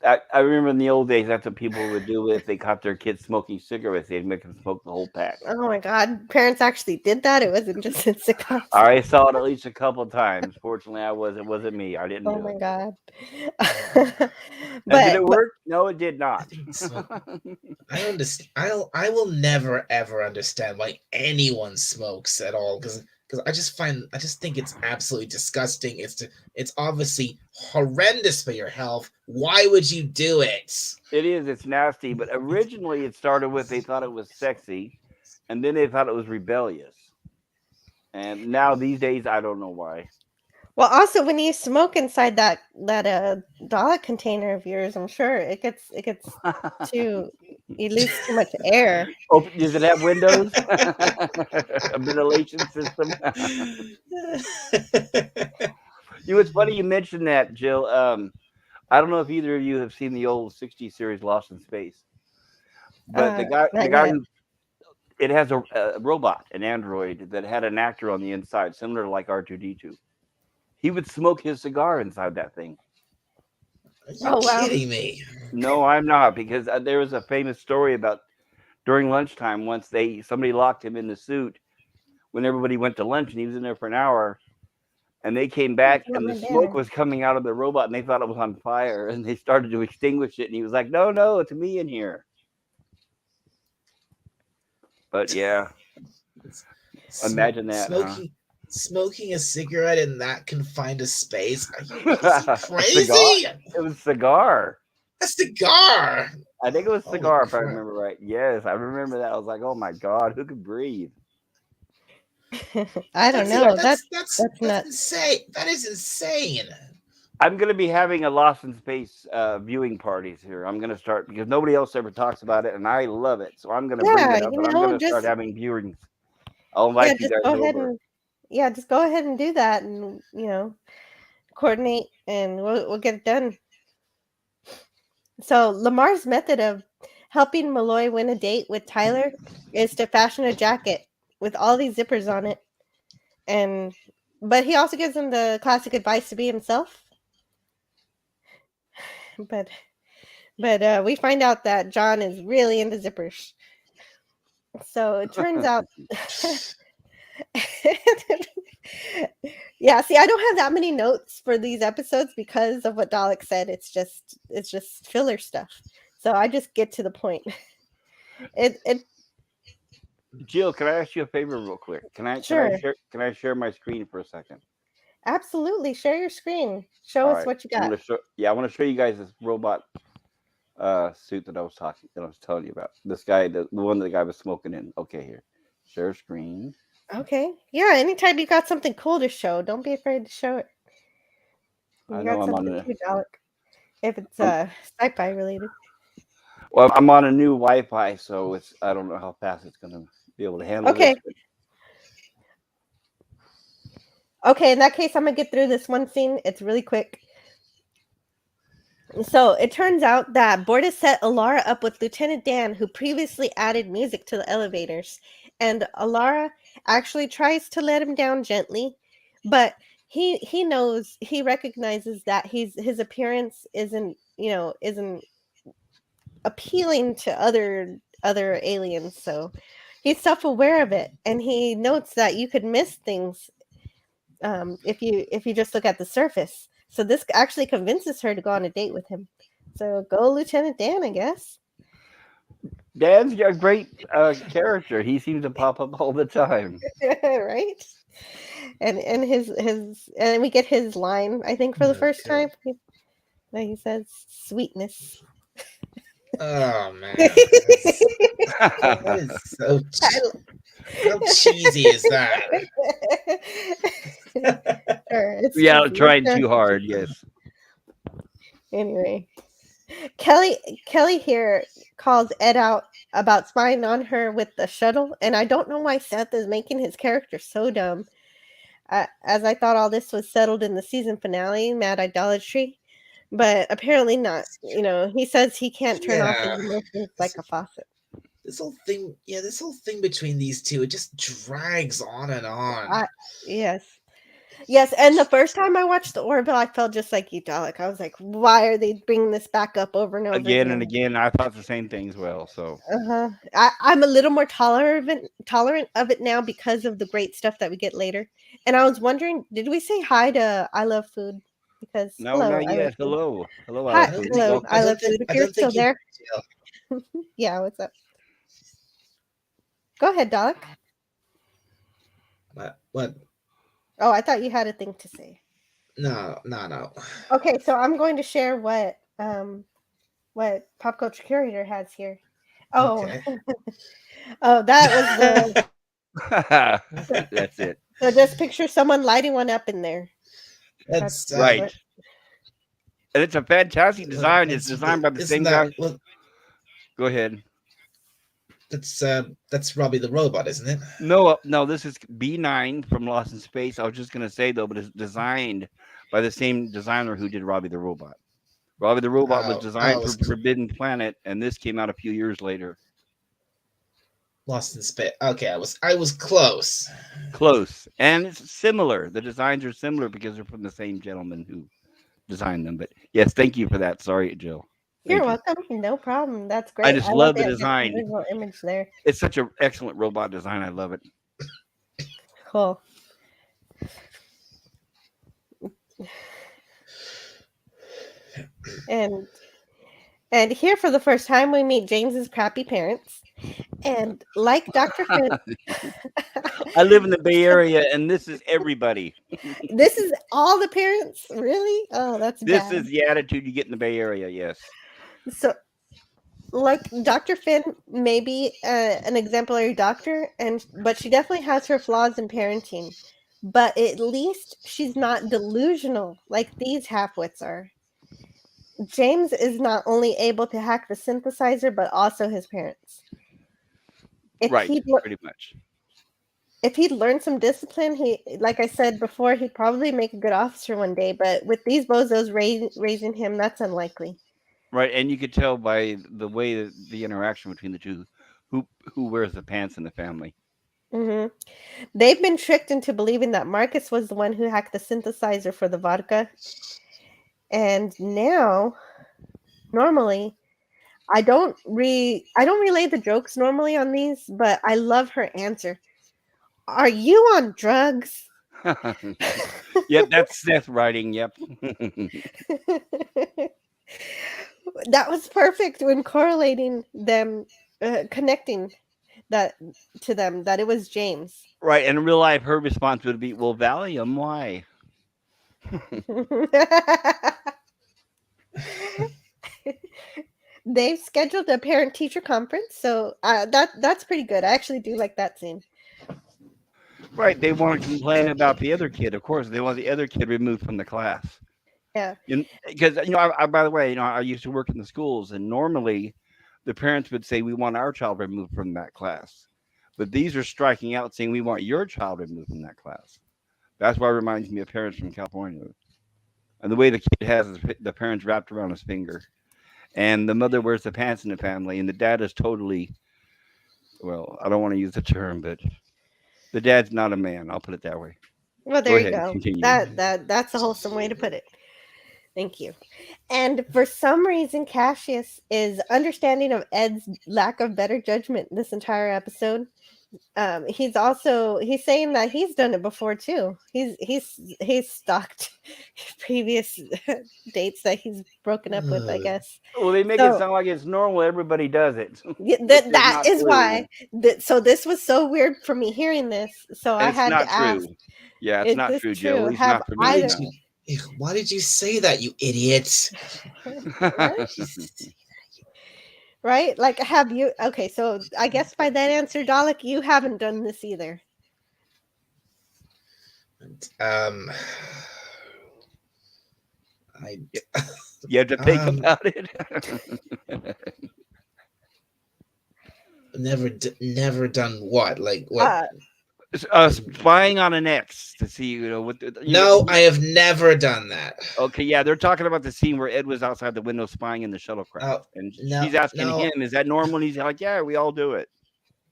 I remember in the old days, that's what people would do if they caught their kids smoking cigarettes. They'd make them smoke the whole pack. Oh my God, parents actually did that. It wasn't just in sitcoms. I saw it at least a couple of times. Fortunately, it wasn't me. I didn't Oh do my it. God. Now, did it work? No, it did not. I understand. I will never ever understand why anyone smokes at all, because I just think it's absolutely disgusting. It's obviously horrendous for your health. Why would you do it? It is. It's nasty. But originally, it started with they thought it was sexy, and then they thought it was rebellious. And now these days, I don't know why. Well, also when you smoke inside that Dalek container of yours, I'm sure it gets too, you lose too much air. Does it have windows? A ventilation system? It's funny you mentioned that, Jill. I don't know if either of you have seen the old '60s series Lost in Space, but the Not guy yet. who it has a robot, an android that had an actor on the inside, similar to like R2D2. He would smoke his cigar inside that thing. Are you Oh wow. kidding me? No, I'm not, because there was a famous story about during lunchtime once somebody locked him in the suit when everybody went to lunch and he was in there for an hour and they came back Not and the my smoke dinner. was coming out of the robot and they thought it was on fire and they started to extinguish it and he was like, no, it's me in here. But yeah, imagine that, huh? Smoking a cigarette in that confined a space. Is he A cigar? crazy? It was cigar. A cigar. I think it was Holy cigar if I crap. remember right. Yes, I remember that. I was like, oh my God, who could breathe? I don't know. That's That's nuts. insane. That is insane. I'm going to be having a Lost in Space viewing parties here. I'm going to start because nobody else ever talks about it, and I love it. So I'm going to bring Yeah, it up, and I'm going to start having viewings. I'll invite you just guys go ahead over. and just go ahead and do that, and coordinate, and we'll get it done. So Lamar's method of helping Malloy win a date with Tyler is to fashion a jacket with all these zippers on it, but he also gives him the classic advice to be himself. But we find out that John is really into zippers. So it turns out. Yeah, see, I don't have that many notes for these episodes because of what Dalek said. It's just filler stuff. So I just get to the point. It Jill, can I ask you a favor real quick? Sure. Can I share my screen for a second? Absolutely. Share your screen. Show All us right. what you I'm got. gonna show. Yeah, I want to show you guys this robot suit that I was telling you about. This guy, the one that the guy was smoking in. Okay, here, share screen. Okay. Yeah, anytime you got something cool to show, don't be afraid to show it. I You know got I'm on something the. too, Dalek. If it's I'm, sci-fi related. well, I'm on a new Wi-Fi, so I don't know how fast it's gonna be able to handle Okay. this. But Okay, in that case, I'm gonna get through this one scene. It's really quick. So it turns out that Borda set Alara up with Lieutenant Dan, who previously added music to the elevators. And Alara actually tries to let him down gently, but he knows, he recognizes that his appearance isn't appealing to other aliens. So he's self-aware of it, and he notes that you could miss things if you just look at the surface. So this actually convinces her to go on a date with him. So go Lieutenant Dan, I guess. Dan's a great character. He seems to pop up all the time. Right? And and we get his line, I think, for the first time. That he says sweetness. Oh man, that is so. How cheesy is that? Sure, it's Yeah, cheesy. trying too hard. Yes. Anyway, Kelly here calls Ed out about spying on her with the shuttle, and I don't know why Seth is making his character so dumb. As I thought all this was settled in the season finale, Mad Idolatry, but apparently not. He says he can't turn off his emotions like a faucet. This whole thing between these two, it just drags on and on. Yes, and the first time I watched the Orville, I felt just like you, Dalek. I was like, why are they bringing this back up over and over Again and again, I thought the same thing as well. So I'm a little more tolerant of it now because of the great stuff that we get later. And I was wondering, did we say hi to I Love Food? Because no, hello, not I love yet. food. Hello, I Hi, love food. hello, I love food. If I you're don't still think there, yeah, what's up? Go ahead, Dalek. What? Oh, I thought you had a thing to say. No. Okay, so I'm going to share what Pop Culture Curator has here. Oh, Okay. oh, that was the. That's it. So just picture someone lighting one up in there. That's right. And it's a fantastic design. It's designed by the same guy. Well, go ahead. That's Robbie the Robot, isn't it? No, this is B9 from Lost in Space. I was just gonna say though, but it's designed by the same designer who did Robbie the Robot. Probably the robot was Oh, I designed for was Forbidden Planet, and this came out a few years later. Lost in Space. Okay, I was close. Close, and it's similar. The designs are similar because they're from the same gentleman who designed them. But yes, thank you for that. Sorry, Jill. You're Thank you. welcome. No problem. That's I great. just I love love the that the design. visual image there. It's such an excellent robot design. I love it. Cool. And and here for the first time we meet James's crappy parents. And like Dr. Finn, I live in the Bay Area, and this is everybody. this is all the parents, really? Oh, that's This bad. is the attitude you get in the Bay Area. Yes. So like Dr. Finn may be an exemplary doctor, but she definitely has her flaws in parenting. But at least she's not delusional like these halfwits are. James is not only able to hack the synthesizer, but also his parents. If Right. he'd Pretty much. if he'd learned some discipline, like I said before, he'd probably make a good officer one day. But with these bozos raising him, that's unlikely. Right, and you could tell by the way that the interaction between the two, who who wears the pants in the family. Hmm. They've been tricked into believing that Marcus was the one who hacked the synthesizer for the vodka, and now, normally, I don't relay the jokes normally on these, but I love her answer. Are you on drugs? Yep, that's Seth writing. Yep. That was perfect when correlating them, connecting that to them that it was James. Right, and in real life, her response would be, "Well, Valium, why?" They've scheduled a parent teacher conference, so that's pretty good. I actually do like that scene. Right, they want to complain about the other kid. Of course, they want the other kid removed from the class. Yeah. Because I by the way, I used to work in the schools, and normally, the parents would say, "We want our child removed from that class," but these are striking out, saying, "We want your child removed from that class." That's why it reminds me of parents from California, and the way the kid has the parents wrapped around his finger, and the mother wears the pants in the family, and the dad is totally, well, I don't want to use the term, but the dad's not a man. I'll put it that way. Well, Go there you ahead, go. continue. That's a wholesome way to put it. Thank you. And for some reason, Cassius is understanding of Ed's lack of better judgment this entire episode. He's saying that he's done it before too. He's stalked previous dates that he's broken up with, I guess. Well, they make it So sound like it's normal. Everybody does it. yeah, Which is that not is true. why. So this was so weird for me hearing this. So I It's had not to ask: true. Yeah, it's is not this true, Jill. At true? least Have not for Why me. either? did you? Why did you say that, you idiot? What? Right? Like, have you? Okay, so I guess by that answer, Dalek, you haven't done this either. Um, I You have to think Um, about it. never done what? Like what? Spying on an ex to see, what. No, I have never done that. Okay, yeah, they're talking about the scene where Ed was outside the window spying in the shuttlecraft, Oh, and no, she's asking no, him, "Is that normal?" And he's like, "Yeah, we all do it."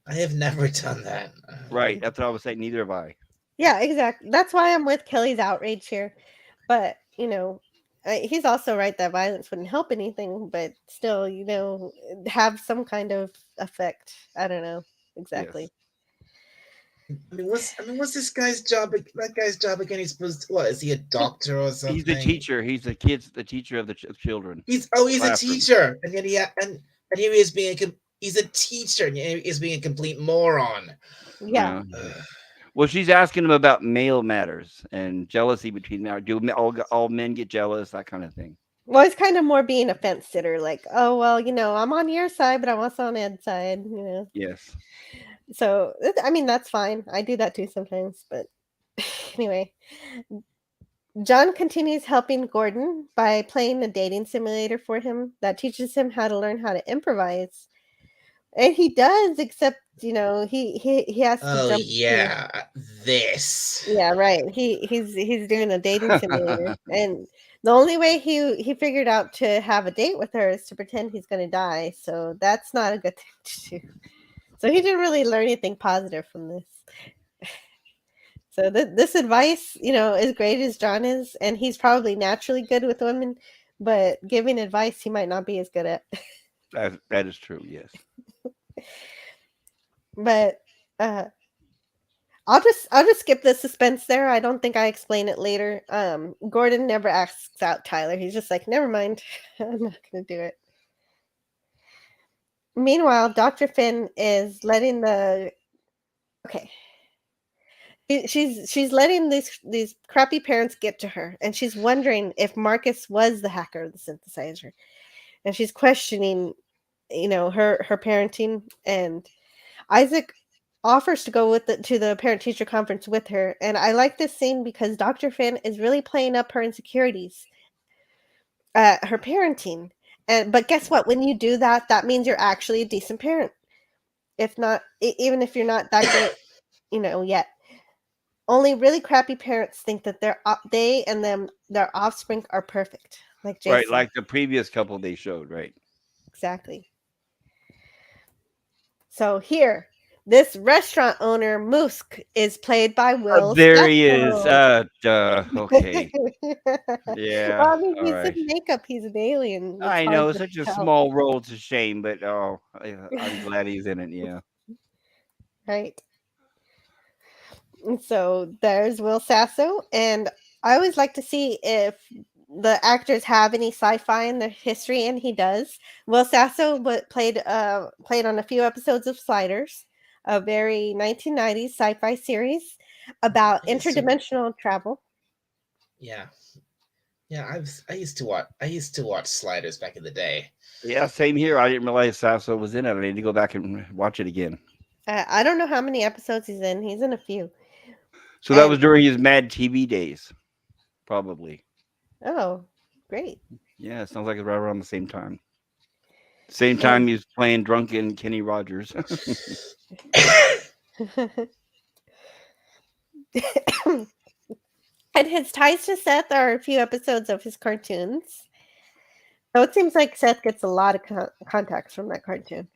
I have never done that. Right. That's what I was saying. Neither have I. Yeah, exactly. That's why I'm with Kelly's outrage here. But he's also right that violence wouldn't help anything, but still, have some kind of effect. I don't know exactly. What's this guy's job? That guy's job again? He's supposed to, what? Is he a doctor or something? He's the teacher. He's the teacher of the children. He's a classroom. teacher, and yet and here he is he's a teacher, and yet he is being a complete moron. Yeah. Well, she's asking him about male matters and jealousy between men. Do all men get jealous? That kind of thing. Well, it's kind of more being a fence sitter, like, oh well, I'm on your side, but I'm also on Ed's side. Yes. So I mean, that's fine. I do that too sometimes, but anyway. John continues helping Gordon by playing a dating simulator for him that teaches him how to learn how to improvise. And he does, except he has to Oh jump. yeah, this. Yeah, right. He's doing a dating simulator, and The only way he figured out to have a date with her is to pretend he's going to die. So that's not a good thing to do. So he didn't really learn anything positive from this. So this advice, as great as John is, and he's probably naturally good with women, but giving advice he might not be as good at. That is true. Yes. But I'll just skip the suspense there. I don't think I explain it later. Gordon never asks out Tyler. He's just like, never mind. I'm not gonna do it. Meanwhile, Dr. Finn is letting the okay. She's letting these crappy parents get to her, and she's wondering if Marcus was the hacker of the synthesizer, and she's questioning, her parenting. And Isaac offers to go to the parent teacher conference with her, and I like this scene because Dr. Finn is really playing up her insecurities, her parenting. But guess what? When you do that, that means you're actually a decent parent. If not, even if you're not that great, yet. Only really crappy parents think that they and their offspring are perfect, like Jason. Right, like the previous couple they showed, right? Exactly. So here, this restaurant owner, Musk, is played by Will There he is. Sasso. Okay. Yeah. Well, I mean, All he's right. in makeup. He's an alien. It's I hard know, to such a tell. small role. It's a shame, but I'm glad he's in it. Yeah. Right. And so there's Will Sasso, and I always like to see if the actors have any sci-fi in their history, and he does. Will Sasso played on a few episodes of Sliders, a very 1990s sci-fi series about interdimensional travel. Yeah, yeah. I used to watch Sliders back in the day. Yeah, same here. I didn't realize Sasso was in it. I need to go back and watch it again. I don't know how many episodes he's in. He's in a few. So that And was during his Mad TV days, probably. oh, great. Yeah, it sounds like it's right around the same time. Same And time he was playing drunken Kenny Rogers. and his ties to Seth are a few episodes of his cartoons. So it seems like Seth gets a lot of contacts from that cartoon.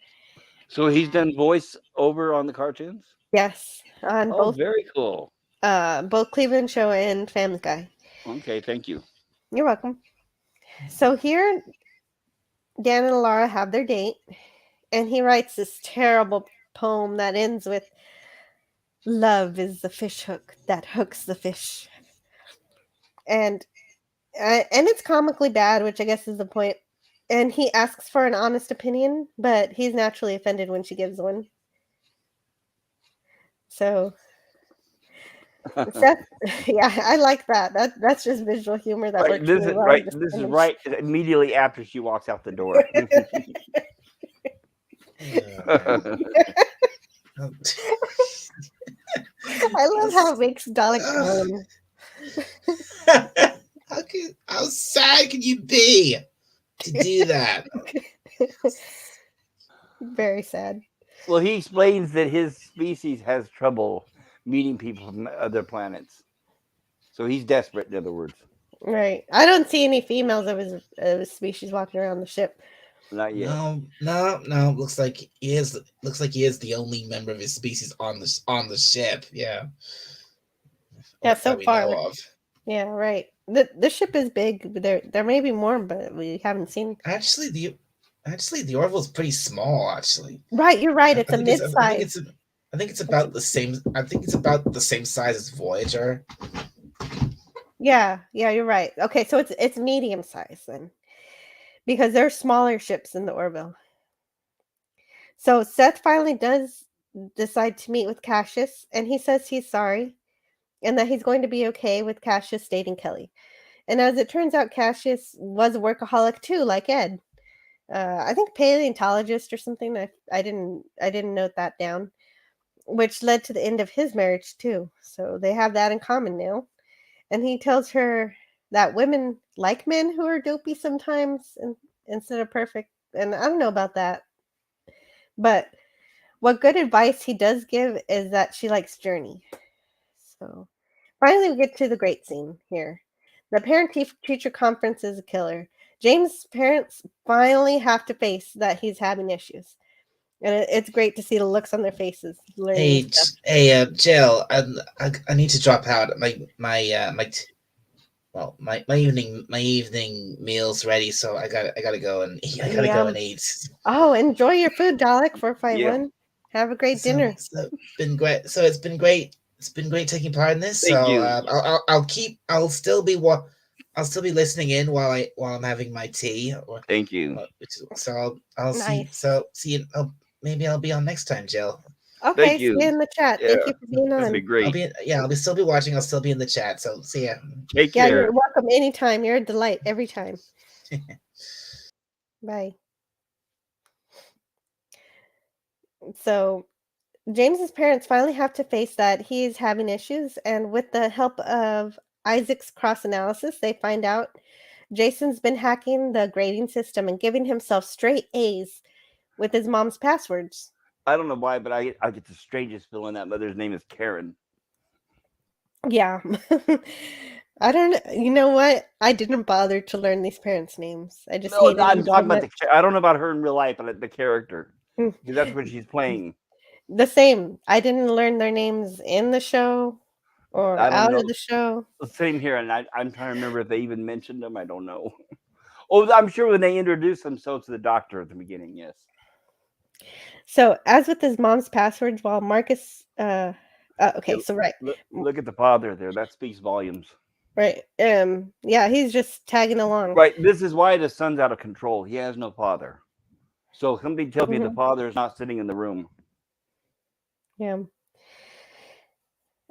So he's done voice over on the cartoons? Yes, on Oh, very cool. both Cleveland Show and Family Guy. Okay, thank you. You're welcome. So here, Dan and Laura have their date, and he writes this terrible poem that ends with "Love is the fish hook that hooks the fish," and it's comically bad, which I guess is the point. And he asks for an honest opinion, but he's naturally offended when she gives one. So Seth, yeah, I like that. That's just visual humor that works really well. This is right immediately after she walks out the door. I love how it makes Dalek moan. How sad can you be to do that? Very sad. Well, he explains that his species has trouble meeting people from other planets. So he's desperate, in other words. Right. I don't see any females of his species walking around the ship. Not yet. No. Looks like he is. Looks like he is the only member of his species on the ship. Yeah. Yeah, so far. Know of. Yeah, right. The ship is big. There may be more, but we haven't seen. Actually, the Orville's pretty small. Actually. Right, you're right. It's a mid-size. I think it's about the same. I think it's about the same size as Voyager. Yeah, you're right. Okay, so it's medium size then, because there are smaller ships in the Orville. So Seth finally does decide to meet with Cassius, and he says he's sorry, and that he's going to be okay with Cassius dating Kelly. And as it turns out, Cassius was a workaholic too, like Ed. I think paleontologist or something. I didn't note that down, which led to the end of his marriage too. So they have that in common now. And he tells her that women like men who are dopey sometimes instead of perfect. And I don't know about that. But what good advice he does give is that she likes Journey. So finally we get to the great scene here. The parent-teacher conference is a killer. James' parents finally have to face that he's having issues. And it's great to see the looks on their faces learning stuff. Jill, I need to drop out. My evening meal's ready, so I gotta go and eat. I gotta go and eat. Oh, enjoy your food, Dalek Yeah. 451. Have a great dinner. So been great. So it's been great. It's been great taking part in this. Thank So you. I'll still be listening in while I'm having my tea. Thank you. So I'll Nice. see you. Maybe I'll be on next time, Jill. Okay, Thank you. stay in the chat. Yeah, Thank you for being that'd on. be great. I'll still be watching. I'll still be in the chat. So see ya. Take Yeah, care. you're welcome anytime. You're a delight every time. Bye. So James's parents finally have to face that he's having issues, and with the help of Isaac's cross analysis, they find out Jason's been hacking the grading system and giving himself straight A's with his mom's passwords. I don't know why, but I get the strangest feeling that mother's name is Karen. Yeah. I don't you know what? I didn't bother to learn these parents' names. I just No, hated I'm them so talking about much. I don't know about her in real life, but the character, Mm. because that's what she's playing. The same. I didn't learn their names in the show or I don't out know. of the show. Same here, and I'm trying to remember if they even mentioned them. I don't know. Oh, I'm sure when they introduced themselves to the doctor at the beginning, yes. So, as with his mom's passwords, while Marcus, okay, Yeah, so right, look at the father there. That speaks volumes. right, yeah, he's just tagging along. Right. This is why the son's out of control. He has no father. So somebody tell me the Mhm. father is not sitting in the room. Yeah,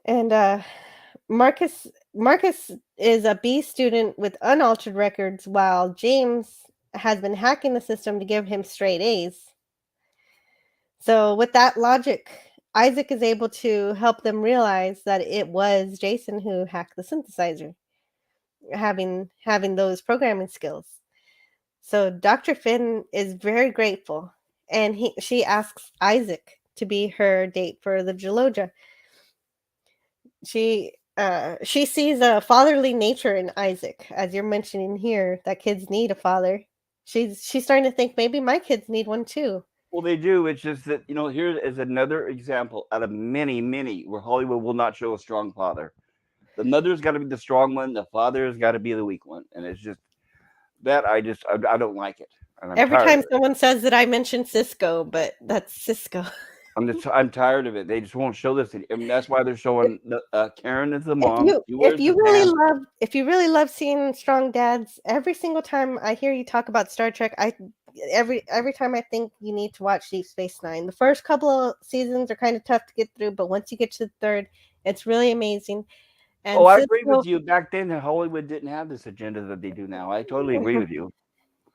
and Marcus is a B student with unaltered records, while James has been hacking the system to give him straight A's. So, with that logic, Isaac is able to help them realize that it was Jason who hacked the synthesizer, having those programming skills. So Dr. Finn is very grateful, and she asks Isaac to be her date for the Geloja. She sees a fatherly nature in Isaac, as you're mentioning here, that kids need a father. She's starting to think maybe my kids need one too. Well, they do. It's just that, here is another example out of many, many where Hollywood will not show a strong father. The mother's got to be the strong one. The father's got to be the weak one. And it's just that I don't like it. And I'm Every tired of time it. someone says that I mention Cisco, but that's Cisco. I'm tired of it. They just won't show this. And that's why they're showing Karen as the mom. She wears the pants. If you really love seeing strong dads, every single time I hear you talk about Star Trek, every time I think you need to watch Deep Space Nine. The first couple of seasons are kind of tough to get through, but once you get to the third, it's really amazing. And Oh, I agree Cisco, with you. Back then, Hollywood didn't have this agenda that they do now. I totally agree with you.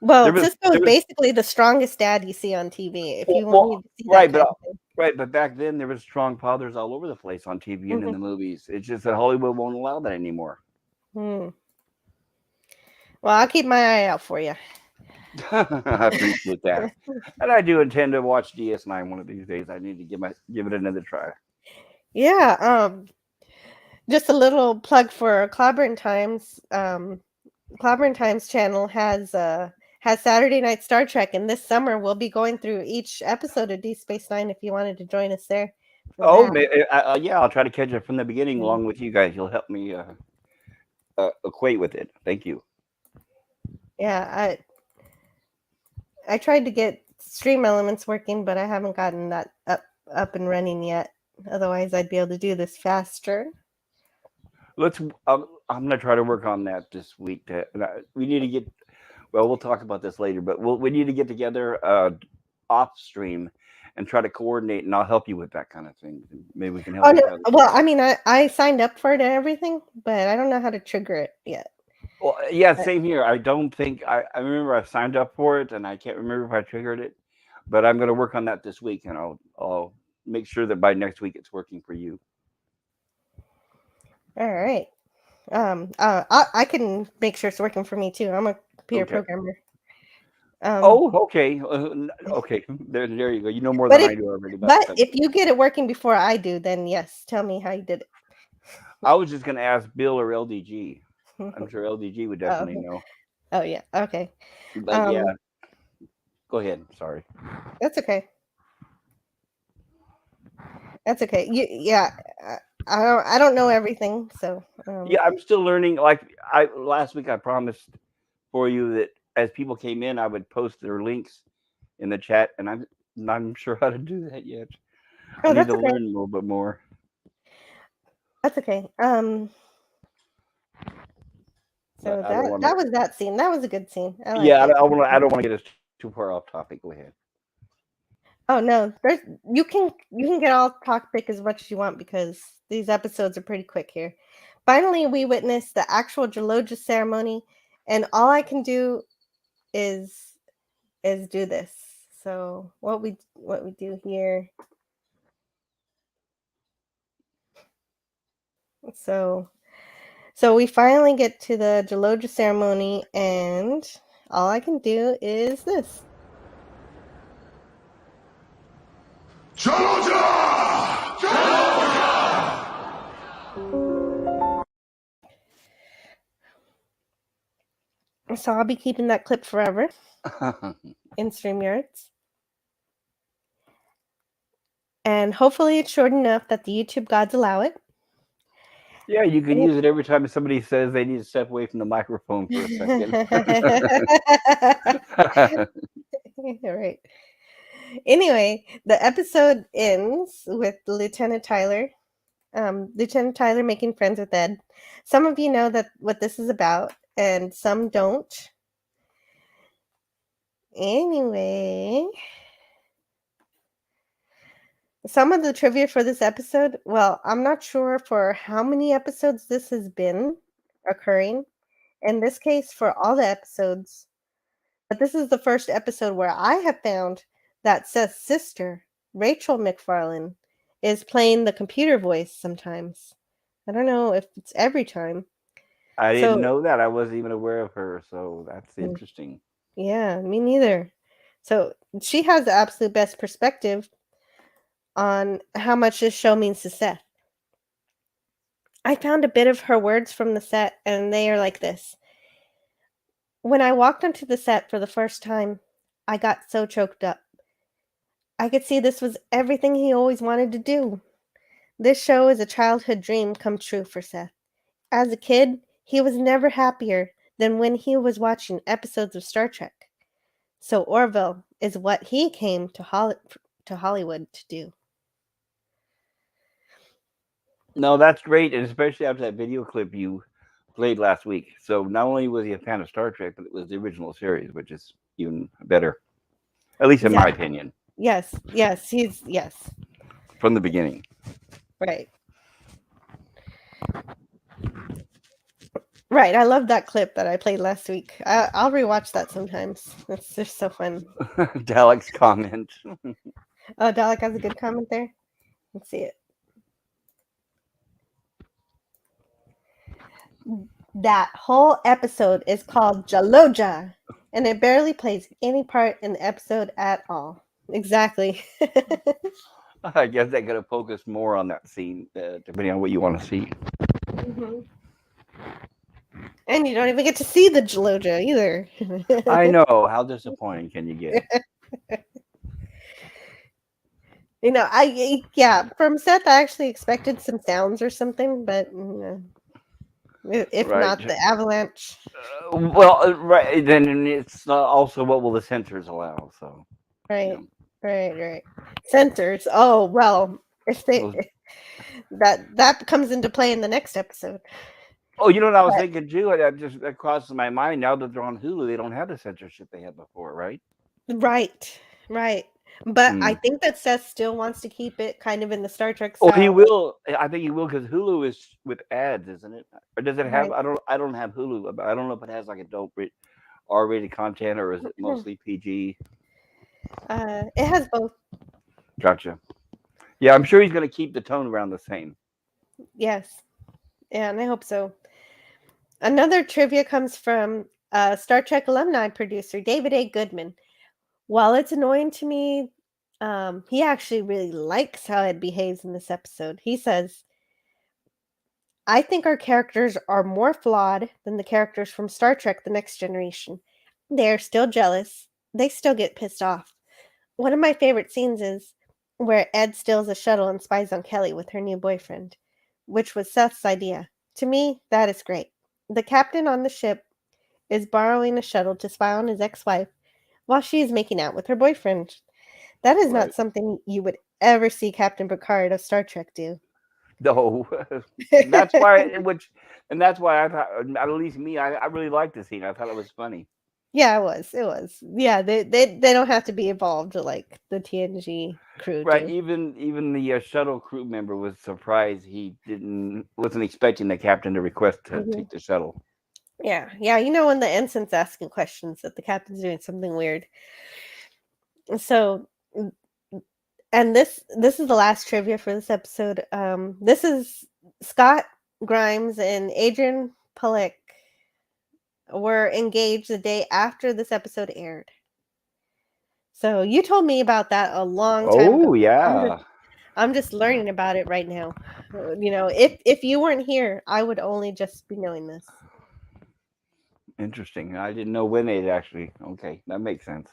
well, There Cisco is was basically the strongest dad you see on TV. If you well, need to see that right, kind but of thing. right, but back then there was strong fathers all over the place on TV and in the movies. It's just that Hollywood won't allow that anymore. Hmm. Well, I'll keep my eye out for you. I appreciate that, and I do intend to watch DS9 one of these days. I need to give it another try. Yeah. Just a little plug for Clobberin Times. Clobberin Times channel has Saturday Night Star Trek, and this summer we'll be going through each episode of Deep Space Nine. If you wanted to join us there for Oh, that. yeah, I'll try to catch it from the beginning along with you guys. You'll help me equate with it. Thank you. Yeah, I tried to get Stream Elements working, but I haven't gotten that up and running yet. Otherwise, I'd be able to do this faster. I'm gonna try to work on that this week. We need to get. Well, we'll talk about this later, but we need to get together off stream and try to coordinate, and I'll help you with that kind of thing. Maybe we can help Oh each no! other. Well, I mean, I signed up for it and everything, but I don't know how to trigger it yet. Well, yeah, same here. I don't think I remember I signed up for it, and I can't remember if I triggered it, but I'm going to work on that this week, and I'll make sure that by next week it's working for you. All right. I can make sure it's working for me too. I'm a computer programmer. Oh, okay, okay. There you go. You know more But than I do already about but that. if you get it working before I do, then yes, tell me how you did it. I was just going to ask Bill or LDG. I'm sure LDG would Oh, definitely know. oh yeah. Okay. But yeah, Um, go ahead. Sorry. that's okay. That's okay. Yeah. uh, I don't know everything, so Yeah, I'm still learning. Like I last week, I promised for you that as people came in, I would post their links in the chat, and I'm not sure how to do that yet. I oh, need that's to okay. learn a little bit more. That's okay. But So I don't want to. that was that scene. That was a good scene. I liked Yeah, it. I want to. I don't want to get us too far off topic. Go ahead. Oh no, there's you can get off topic as much as you want because these episodes are pretty quick here. Finally, we witnessed the actual Geloja ceremony, and all I can do is do this. So what we do here. So we finally get to the Geloja ceremony, and all I can do is this. So I'll be keeping that clip forever in StreamYards. And hopefully it's short enough that the YouTube gods allow it. Yeah, you can use it every time somebody says they need to step away from the microphone for a second. Right. Anyway, the episode ends with Lieutenant Tyler making friends with Ed. Some of you know that what this is about, and some don't. Anyway, some of the trivia for this episode, well, I'm not sure for how many episodes this has been occurring. In this case, for all the episodes, but this is the first episode where I have found that Seth's sister, Rachel McFarlane, is playing the computer voice sometimes. I don't know if it's every time. I didn't So, know that. I wasn't even aware of her, so that's mm, interesting. yeah, me neither. So she has the absolute best perspective on how much this show means to Seth. I found a bit of her words from the set, and they are like this. When I walked onto the set for the first time, I got so choked up. I could see this was everything he always wanted to do. This show is a childhood dream come true for Seth. As a kid, he was never happier than when he was watching episodes of Star Trek. So Orville is what he came to Hollywood to do. No, that's great, and especially after that video clip you played last week. So not only was he a fan of Star Trek, but it was the original series, which is even better, at least in my Exactly. opinion, Yes, yes, from the beginning. right. Right, I love that clip that I played last week. I'll rewatch that sometimes. It's just so fun. Dalek's comment. Oh, Dalek has a good comment there. Let's see it. That whole episode is called Jaloja, and it barely plays any part in the episode at all. Exactly. I guess they could have focused more on that scene, depending on what you want to see. Mhm. And you don't even get to see the Jaloja either. I know. How disappointing can you get? You know, yeah, from Seth, I actually expected some sounds or something, but if Right. not the avalanche. Right. Then it's also what will the censors allow? So, you Right, know, right. Censors. Oh well, if they those. that comes into play in the next episode. Oh, you know what I was But thinking too? That crosses my mind. Now that they're on Hulu, they don't have the censorship they had before, right? right. But I Hmm. think that Seth still wants to keep it kind of in the Star Trek Oh, he style. will. I think he will because Hulu is with ads, isn't it? Or does it have? Right. I don't have Hulu. But I don't know if it has like adult R-rated content or is it mostly PG? It has both. Gotcha. Yeah, I'm sure he's going to keep the tone around the same. Yes. Yeah, and I hope so. Another trivia comes from Star Trek alumni producer David A. Goodman. While it's annoying to me, he actually really likes how Ed behaves in this episode. He says, I think our characters are more flawed than the characters from Star Trek The Next Generation. They're still jealous. They still get pissed off. One of my favorite scenes is where Ed steals a shuttle and spies on Kelly with her new boyfriend, which was Seth's idea. To me, that is great. The captain on the ship is borrowing a shuttle to spy on his ex-wife while she is making out with her boyfriend. That is not Right. something you would ever see Captain Picard of Star Trek do. No, that's why. That's why I thought, at least me, I really liked the scene. I thought it was funny. Yeah, it was. It was. Yeah, they don't have to be involved like the TNG crew Right. do. Even the shuttle crew member was surprised. He wasn't expecting the captain to request to Mhm. take the shuttle. Yeah, yeah. You know when the ensign's asking questions that the captain's doing something weird. So, and this is the last trivia for this episode. This is Scott Grimes and Adrian Palick were engaged the day after this episode aired. So you told me about that a long time ago. Oh yeah, I'm just learning about it right now. You know, if you weren't here, I would only just be knowing this. interesting. I didn't know when they'd actually. Okay, that makes sense.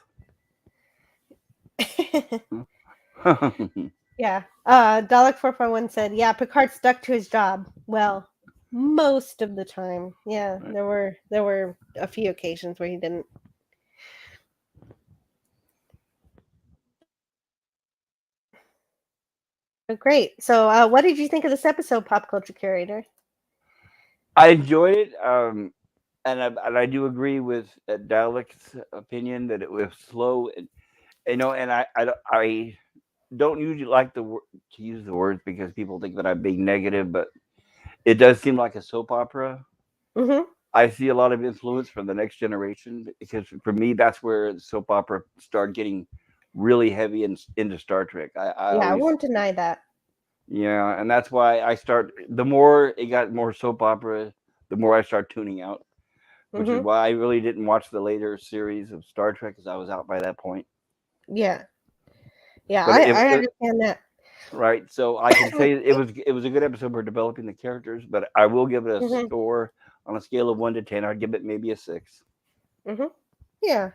Yeah. Dalek441 said, yeah, Picard stuck to his job. Well, most of the time. Yeah, Right. there were a few occasions where he didn't. Great. So, what did you think of this episode, Pop Culture Curator? I enjoyed it, and I do agree with Dalek's opinion that it was slow. And, and I don't usually like to use the words because people think that I'm being negative, but it does seem like a soap opera. Mm-hmm. I see a lot of influence from the Next Generation because for me, that's where the soap opera started getting really heavy into Star Trek. I Yeah, I always, won't deny that. yeah, and that's why the more it got more soap opera, the more I start tuning out, which is Mm-hmm. why I really didn't watch the later series of Star Trek because I was out by that point. Yeah. Yeah, But I understand that. right, so I can say it was a good episode for developing the characters, but I will give it a Mm-hmm. score on a scale of 1 to 10. I'd give it maybe a 6. Mm-hmm. Yeah.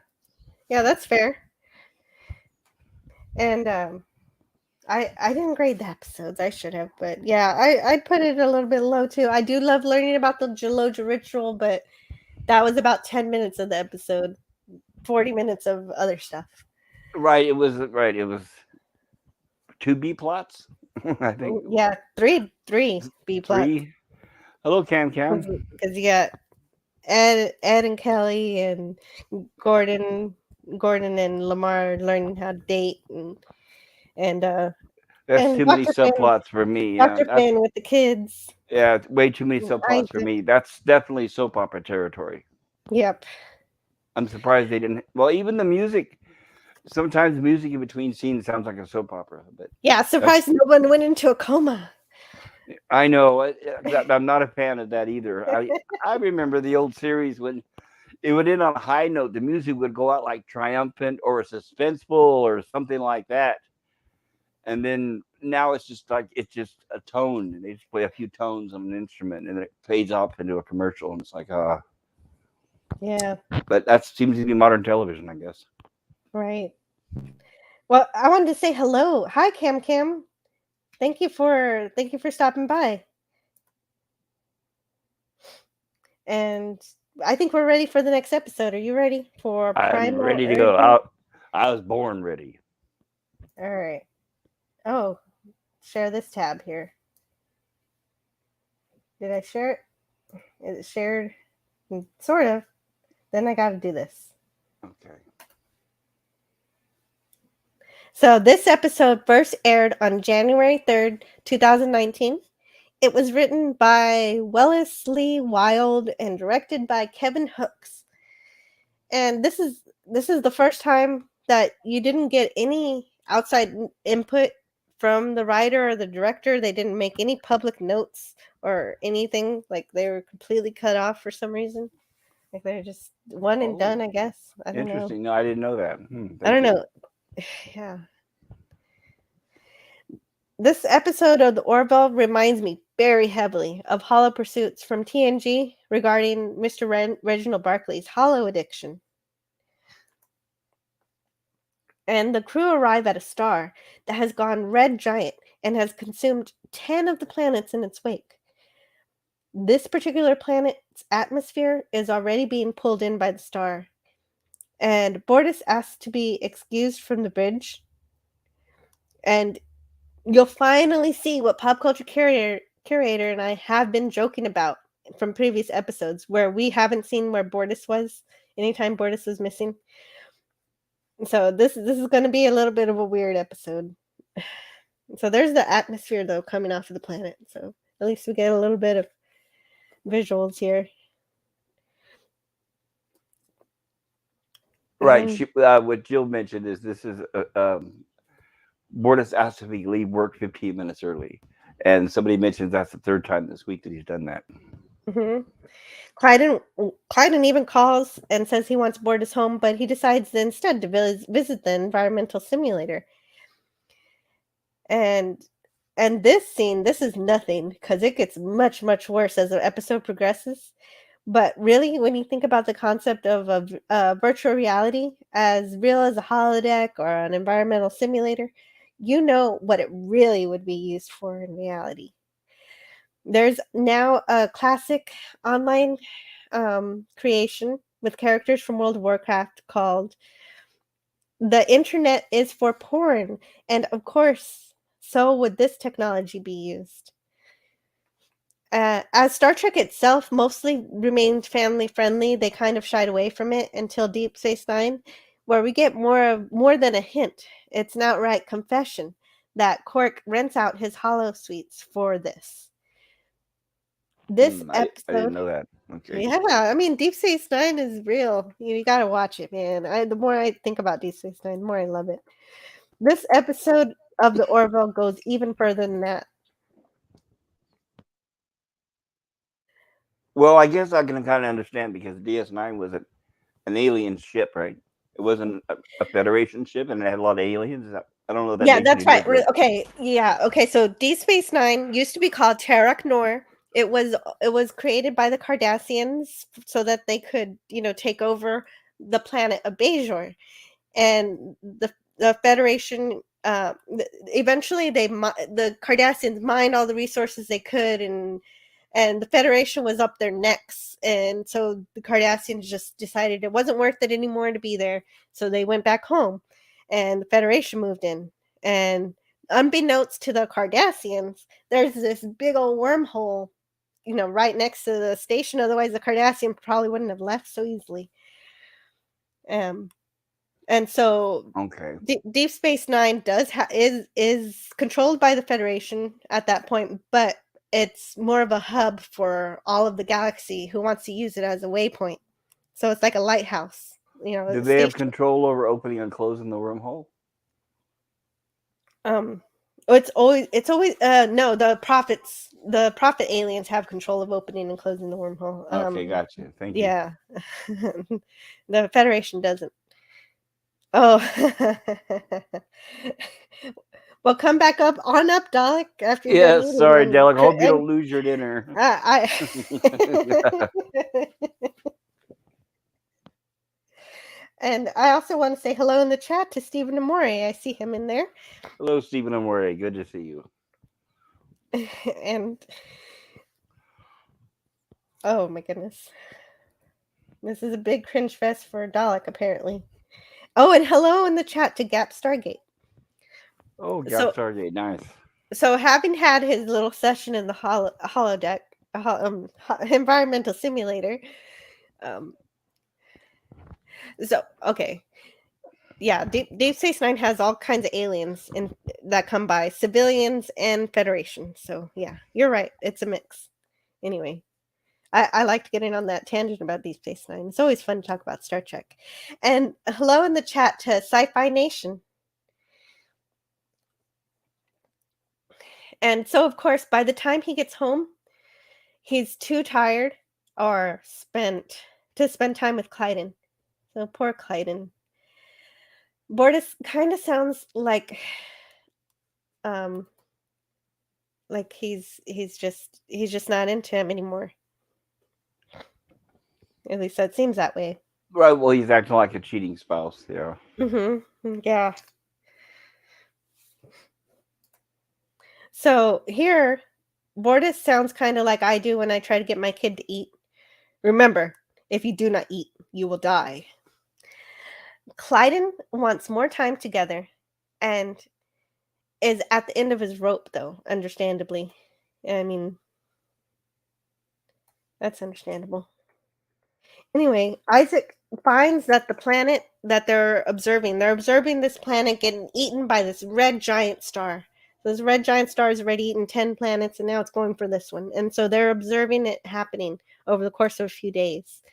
Yeah, that's fair. And I didn't grade the episodes. I should have, but yeah, I'd put it a little bit low too. I do love learning about the Geloja ritual, but that was about 10 minutes of the episode, 40 minutes of other stuff. Right, it was right. It was 2 B plots. I think Yeah, three B plots 3. Hello, Cam Cam. because you got Ed and Kelly and Gordon Gordon and Lamar learning how to date and That's and too many subplots for me. Yeah, Dr. Finn with the kids. it's way too many And subplots for Isaac. me. That's definitely soap opera territory. Yep. I'm surprised they didn't. Well, even the music. Sometimes the music in between scenes sounds like a soap opera, but Yeah, that's. surprised no one went into a coma. I know. I'm not a fan of that either. I remember the old series when it would end on a high note. The music would go out like triumphant or suspenseful or something like that. And then now it's just a tone, and they just play a few tones on an instrument, and then it fades off into a commercial, and it's like Yeah, But that seems to be modern television, I guess. right. Well, I wanted to say hello. Hi, Cam Cam. Thank you for stopping by. And I think we're ready for the next episode. Are you ready for I'm Primal ready to go. Urgent? I was born ready. All right. Oh, share this tab here. Did I share it? Is it shared? Sort of. Then I got to do this. Okay. So this episode first aired on January 3rd, 2019. It was written by Wellesley Wild and directed by Kevin Hooks. And this is the first time that you didn't get any outside input from the writer or the director. They didn't make any public notes or anything. Like they were completely cut off for some reason. Like they're just one and done, I guess. I don't know. Interesting. No, I didn't know that. I don't know. Yeah. This episode of the Orville reminds me very heavily of hollow pursuits from TNG regarding Mr. Reginald Barclay's hollow addiction. And the crew arrive at a star that has gone red giant and has consumed 10 of the planets in its wake. This particular planet's atmosphere is already being pulled in by the star, and Bortus asks to be excused from the bridge. And you'll finally see what Pop Culture Curator and I have been joking about from previous episodes, where we haven't seen where Bortus was anytime Bortus was missing. So this is going to be a little bit of a weird episode. So there's the atmosphere, though, coming off of the planet. So at least we get a little bit of visuals here. Right. What Jill mentioned is this is Bortus asked if he leave work 15 minutes early, and somebody mentions that's the third time this week that he's done that. Mm-hmm. Clyden even calls and says he wants Bortus home, but he decides instead to visit the environmental simulator. And this scene, this is nothing, because it gets much, much worse as the episode progresses. But really, when you think about the concept of a virtual reality as real as a holodeck or an environmental simulator, you know what it really would be used for in reality. There's now a classic online creation with characters from World of Warcraft called "The Internet is for Porn," and of course, so would this technology be used. As Star Trek itself mostly remained family friendly, they kind of shied away from it until Deep Space Nine, where we get more than a hint. It's an outright confession that Quark rents out his hollow suites for this. This I didn't episode, know that. Okay. yeah, I mean, Deep Space Nine is real. You gotta watch it, man. The more I think about Deep Space Nine, the more I love it. This episode of the Orville goes even further than that. Well, I guess I can kind of understand because DS9 was an alien ship, right? It wasn't a Federation ship, and it had a lot of aliens. I don't know if that Yeah, makes that's any right. difference. Okay, yeah, okay. So Deep Space Nine used to be called Terok Nor. It was created by the Cardassians so that they could, take over the planet of Bajor, and the Federation. Eventually, the Cardassians mined all the resources they could, and the Federation was up their necks, and so the Cardassians just decided it wasn't worth it anymore to be there, so they went back home, and the Federation moved in, and unbeknownst to the Cardassians, there's this big old wormhole, right next to the station. Otherwise, the Cardassians probably wouldn't have left so easily. And so Okay. Deep Space Nine is controlled by the Federation at that point, but it's more of a hub for all of the galaxy who wants to use it as a waypoint. So it's like a lighthouse, Do a they have station. control over opening and closing the wormhole? It's always no, the prophet aliens have control of opening and closing the wormhole. Okay, gotcha. Thank you. Yeah. The Federation doesn't. Oh. Well, come back up Dalek, after you're done Yeah, eating. sorry, And, Delic. I hope you and don't lose your dinner. I and I also want to say hello in the chat to Stephen Amore. I see him in there. Hello, Stephen Amore. Good to see you. And oh my goodness, this is a big cringe fest for Dalek, apparently. Oh, and hello in the chat to Gap Stargate. Oh, Gap Stargate, nice. So having had his little session in the holodeck, environmental simulator, so okay, yeah, Deep Space Nine has all kinds of aliens that come by, civilians and Federation. So yeah, you're right, it's a mix. Anyway, I liked getting on that tangent about Deep Space Nine. It's always fun to talk about Star Trek. And hello in the chat to Sci-Fi Nation. And so, of course, by the time he gets home, he's too tired or to spend time with Clyden. So poor Clyden. Bortus kind of sounds like Like he's just not into him anymore. At least that seems that way. Right. Well, he's acting like a cheating spouse. Yeah. Yeah. So here, Bortus sounds kind of like I do when I try to get my kid to eat. Remember, if you do not eat, you will die. Clyden wants more time together and is at the end of his rope, though, understandably. I mean, that's understandable. Anyway, Isaac finds that the planet that they're observing this planet getting eaten by this red giant star. This red giant star has already eaten 10 planets and now it's going for this one. And so they're observing it happening over the course of a few days.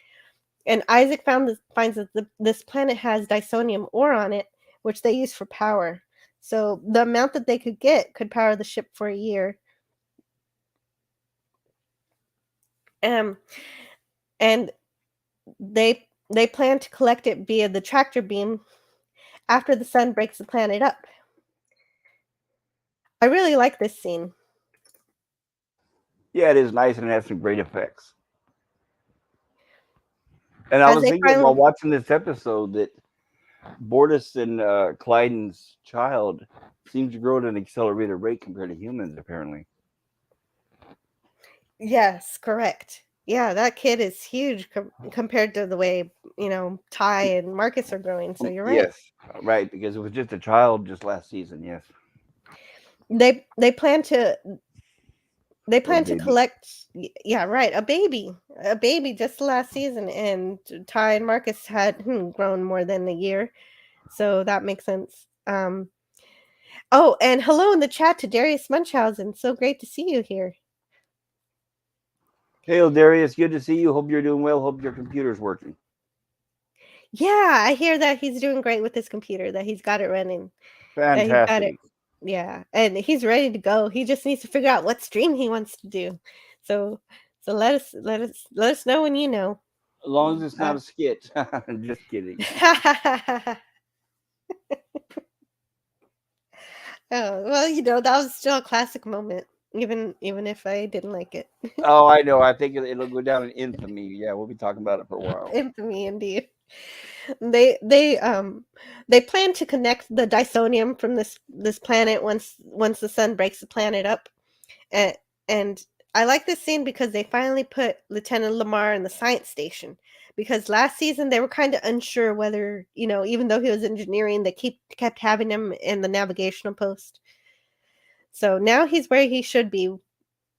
And Isaac finds that this planet has dysonium ore on it, which they use for power. So the amount that they could get could power the ship for a year. And they plan to collect it via the tractor beam after the sun breaks the planet up. I really like this scene. Yeah, it is nice and it has some great effects. And I As was they thinking while finally, watching this episode that Bortus and Clyden's child seems to grow at an accelerated rate compared to humans, apparently. yes, correct. Yeah, that kid is huge compared to the way, Ty and Marcus are growing. So you're right. Yes, right, because it was just a child just last season. Yes, They plan to or a baby. collect, yeah, right, a baby just last season, and Ty and Marcus had grown more than a year, so that makes sense. Oh, and hello in the chat to Darius Munchausen. So great to see you here. Hey, Darius, good to see you. Hope you're doing well. Hope your computer's working. Yeah, I hear that he's doing great with his computer, that he's got it running. That he's got it. Fantastic. Yeah, and he's ready to go. He just needs to figure out what stream he wants to do. So let us know when you know. As long as it's Uh, not a skit. Just kidding. Oh, well, that was still a classic moment, even if I didn't like it. Oh, I know. I think it'll go down in infamy. Yeah, we'll be talking about it for a while. Infamy, indeed. They plan to connect the dysonium from this planet once the sun breaks the planet up, and I like this scene because they finally put Lieutenant Lamar in the science station. Because last season they were kind of unsure whether, even though he was engineering, they kept having him in the navigational post. So now he's where he should be,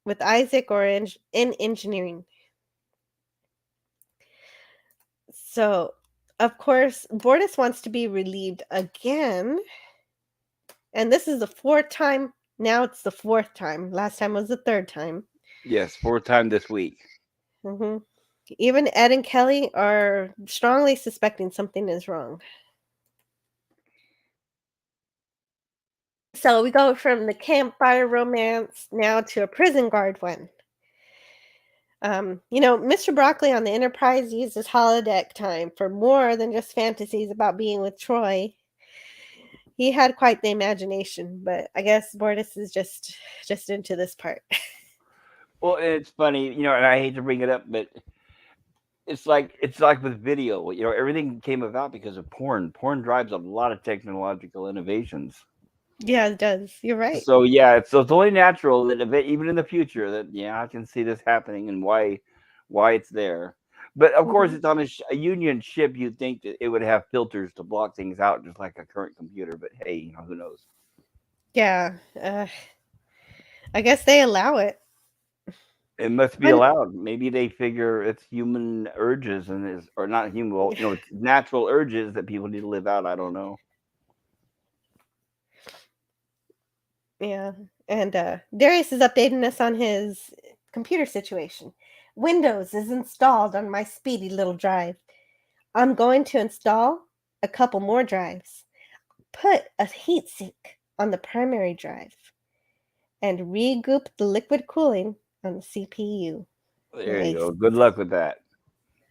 with Isaac or in engineering. So, of course, Bortus wants to be relieved again. And this is the fourth time. Now it's the fourth time. Last time was the third time. Yes, fourth time this week. Mm-hmm. Even Ed and Kelly are strongly suspecting something is wrong. So we go from the campfire romance now to a prison guard one. Mr. Broccoli on the Enterprise uses holodeck time for more than just fantasies about being with Troy. He had quite the imagination, but I guess Bortus is just into this part. Well, it's funny, and I hate to bring it up, but it's like with video. Everything came about because of porn. Porn drives a lot of technological innovations. Yeah, it does. You're right. So yeah, so it's only natural that even in the future that I can see this happening and why it's there. But of course, it's on a Union ship. You'd think that it would have filters to block things out, just like a current computer. But hey, who knows? Yeah, I guess they allow it. It must be allowed. Maybe they figure it's human urges or not human. Well, it's natural urges that people need to live out. I don't know. Yeah, and Darius is updating us on his computer situation. Windows is installed on my speedy little drive. I'm going to install a couple more drives. Put a heatsink on the primary drive. And regoop the liquid cooling on the CPU. There Nice. you go. Good luck with that.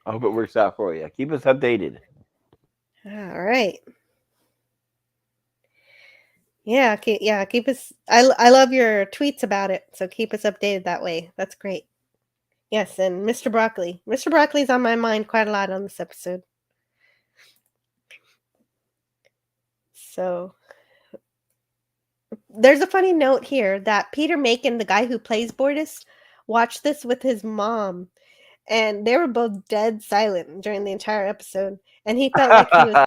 I hope it works out for you. Keep us updated. All right. Keep us. I love your tweets about it, so keep us updated that way. That's great. Yes, and Mr. Broccoli. Mr. Broccoli's on my mind quite a lot on this episode. So there's a funny note here that Peter Macon, the guy who plays Bortus, watched this with his mom, and they were both dead silent during the entire episode, and he felt like he was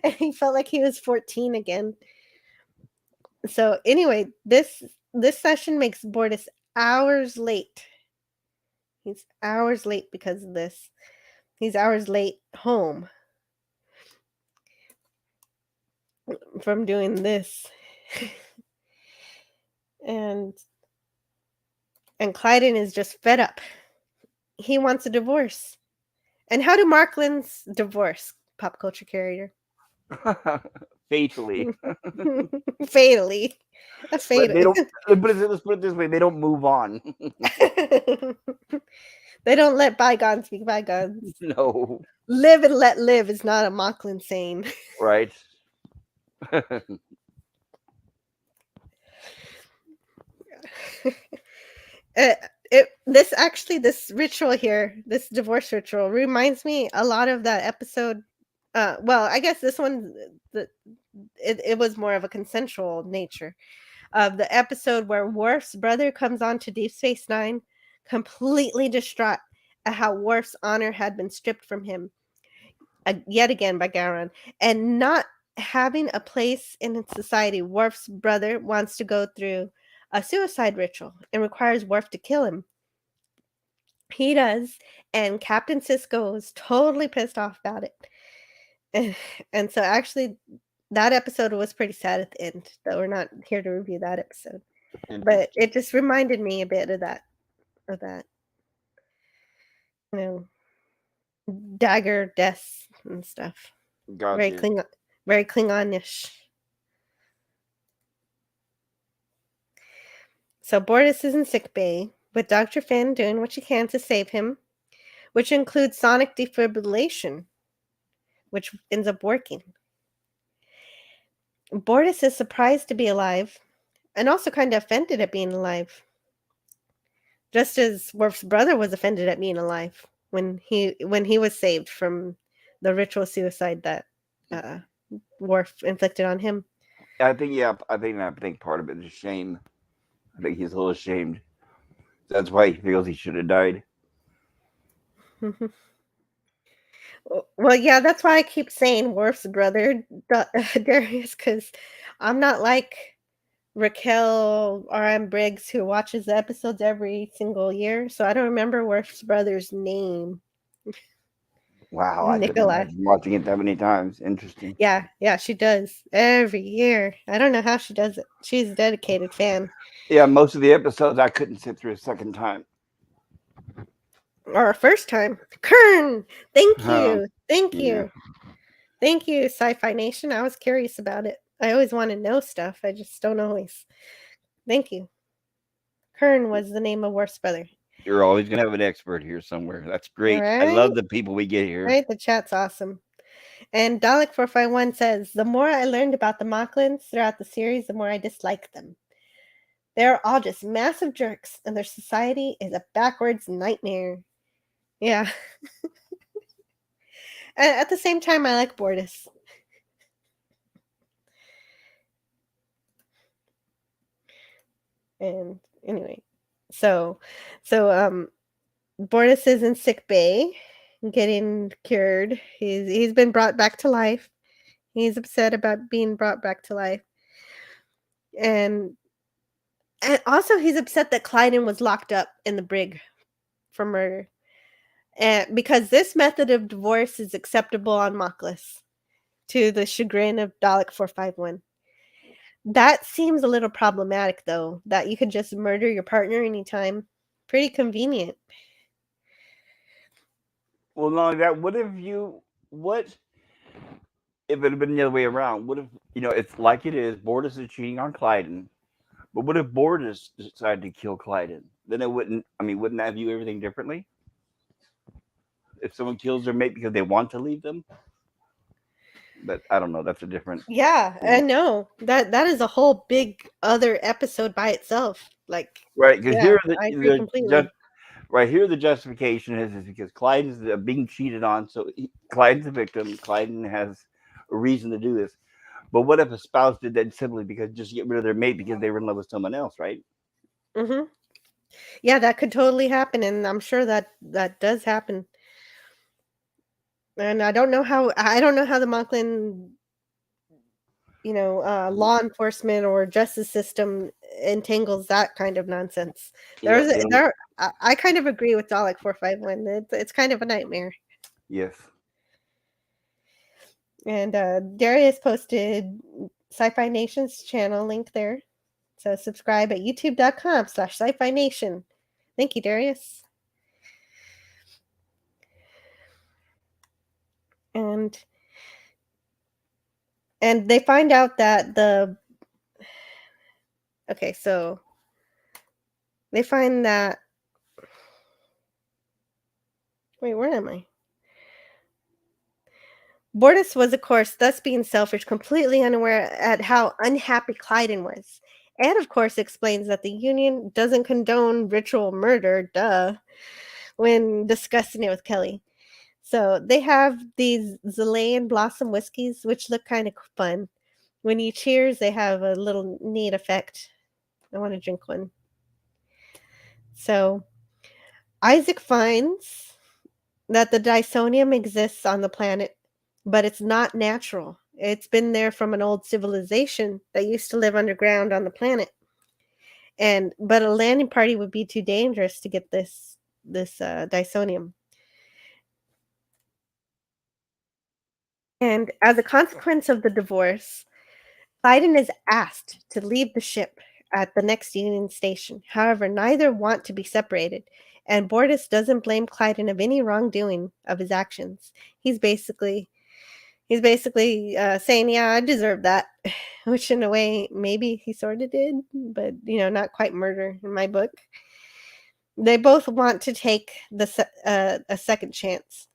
and he felt like he was 14 again. So anyway, this session makes Bortus hours late. He's hours late because of this. He's hours late home from doing this. and Clyden is just fed up. He wants a divorce. And how do Marklands divorce, Pop Culture Curator? Fatally. Fatally. But they don't. Let's put it this way: they don't move on. They don't let bygones be bygones. No. Live and let live is not a Markland saying. Right. This ritual here, this divorce ritual, reminds me a lot of that episode. Well, I guess this one, it was more of a consensual nature of the episode where Worf's brother comes on to Deep Space Nine, completely distraught at how Worf's honor had been stripped from him, yet again by Gowron, and not having a place in society. Worf's brother wants to go through a suicide ritual and requires Worf to kill him. He does, and Captain Sisko is totally pissed off about it. And so actually that episode was pretty sad at the end, though we're not here to review that episode. But it just reminded me a bit of that. You know, dagger deaths and stuff. Got Very you. very Klingonish. So Bortus is in sick bay, with Dr. Finn doing what she can to save him, which includes sonic defibrillation, which ends up working. Bortus is surprised to be alive, and also kind of offended at being alive. Just as Worf's brother was offended at being alive when he was saved from the ritual suicide that Worf inflicted on him. I think part of it is shame. I think he's a little ashamed. That's why he feels he should have died. Well, yeah, that's why I keep saying Worf's brother, Darius, because I'm not like Raquel R.M. Briggs, who watches the episodes every single year, so I don't remember Worf's brother's name. Wow, I couldn't imagine watching it that many times. Interesting. Yeah, she does every year. I don't know how she does it. She's a dedicated fan. Yeah, most of the episodes I couldn't sit through a second time. Or a first time. Kern, thank you. Thank you. Thank you, Sci-Fi Nation. I was curious about it. I always want to know stuff. I just don't always. Thank you. Kern was the name of Worf's brother. You're always going to have an expert here somewhere. That's great. Right? I love the people we get here. Right? The chat's awesome. And Dalek451 says, the more I learned about the Marklands throughout the series, the more I disliked them. They're all just massive jerks, and their society is a backwards nightmare. Yeah. At the same time, I like Bortus. And anyway, so Bortus is in sick bay, getting cured. He's been brought back to life. He's upset about being brought back to life, and also he's upset that Clyden was locked up in the brig for murder, and because this method of divorce is acceptable on Moklis, to the chagrin of Dalek 451. That seems a little problematic, though, that you could just murder your partner anytime. Pretty convenient. Well, not only that, what if it had been the other way around? What if, it's like it is, Bortus is cheating on Clyden, but what if Bortus decided to kill Clyden? Then wouldn't that view everything differently? If someone kills their mate because they want to leave them? But I don't know. That's a different. Yeah, I know. That is a whole big other episode by itself. Like, Right, because yeah, here I agree completely. right here the justification is because Clyde's being cheated on, so Clyde's the victim. Clyde has a reason to do this. But what if a spouse did that simply because just to get rid of their mate because they were in love with someone else, right? Mm-hmm. Yeah, that could totally happen, and I'm sure that does happen. And I don't know how the Mocklin, law enforcement or justice system entangles that kind of nonsense. Yeah, There's they a- don't. there I kind of agree with Dalek 451. It's kind of a nightmare. Yes. And Darius posted Sci-Fi Nation's channel link there. So subscribe at youtube.com/sci-fi nation. Thank you, Darius. And they find out that so they find that wait, where am I? Bortus was, of course, thus being selfish, completely unaware at how unhappy Clyden was. And, of course, explains that the Union doesn't condone ritual murder, when discussing it with Kelly. So they have these Zilean Blossom whiskeys, which look kind of fun. When you cheers, they have a little neat effect. I want to drink one. So Isaac finds that the Dysonium exists on the planet, but it's not natural. It's been there from an old civilization that used to live underground on the planet. But a landing party would be too dangerous to get this Dysonium. And as a consequence of the divorce, Poseidon is asked to leave the ship at the next Union station. However, neither want to be separated, and Bortus doesn't blame Clyden of any wrongdoing of his actions. He's basically saying, "Yeah, I deserve that," which in a way maybe he sort of did, but not quite murder in my book. They both want to take a second chance,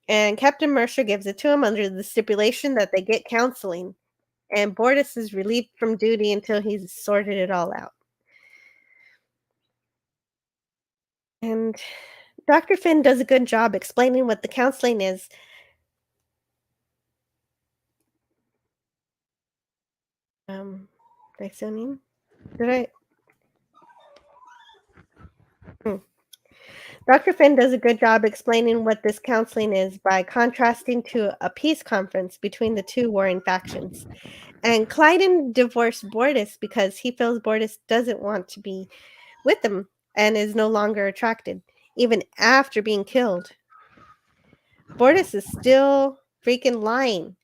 and Captain Mercer gives it to him under the stipulation that they get counseling. And Bortus is relieved from duty until he's sorted it all out. And Dr. Finn does a good job explaining what the counseling is. Dysonium? Did I? Dr. Finn does a good job explaining what this counseling is by contrasting to a peace conference between the two warring factions. And Clyden divorced Bortus because he feels Bortus doesn't want to be with him and is no longer attracted, even after being killed. Bortus is still freaking lying.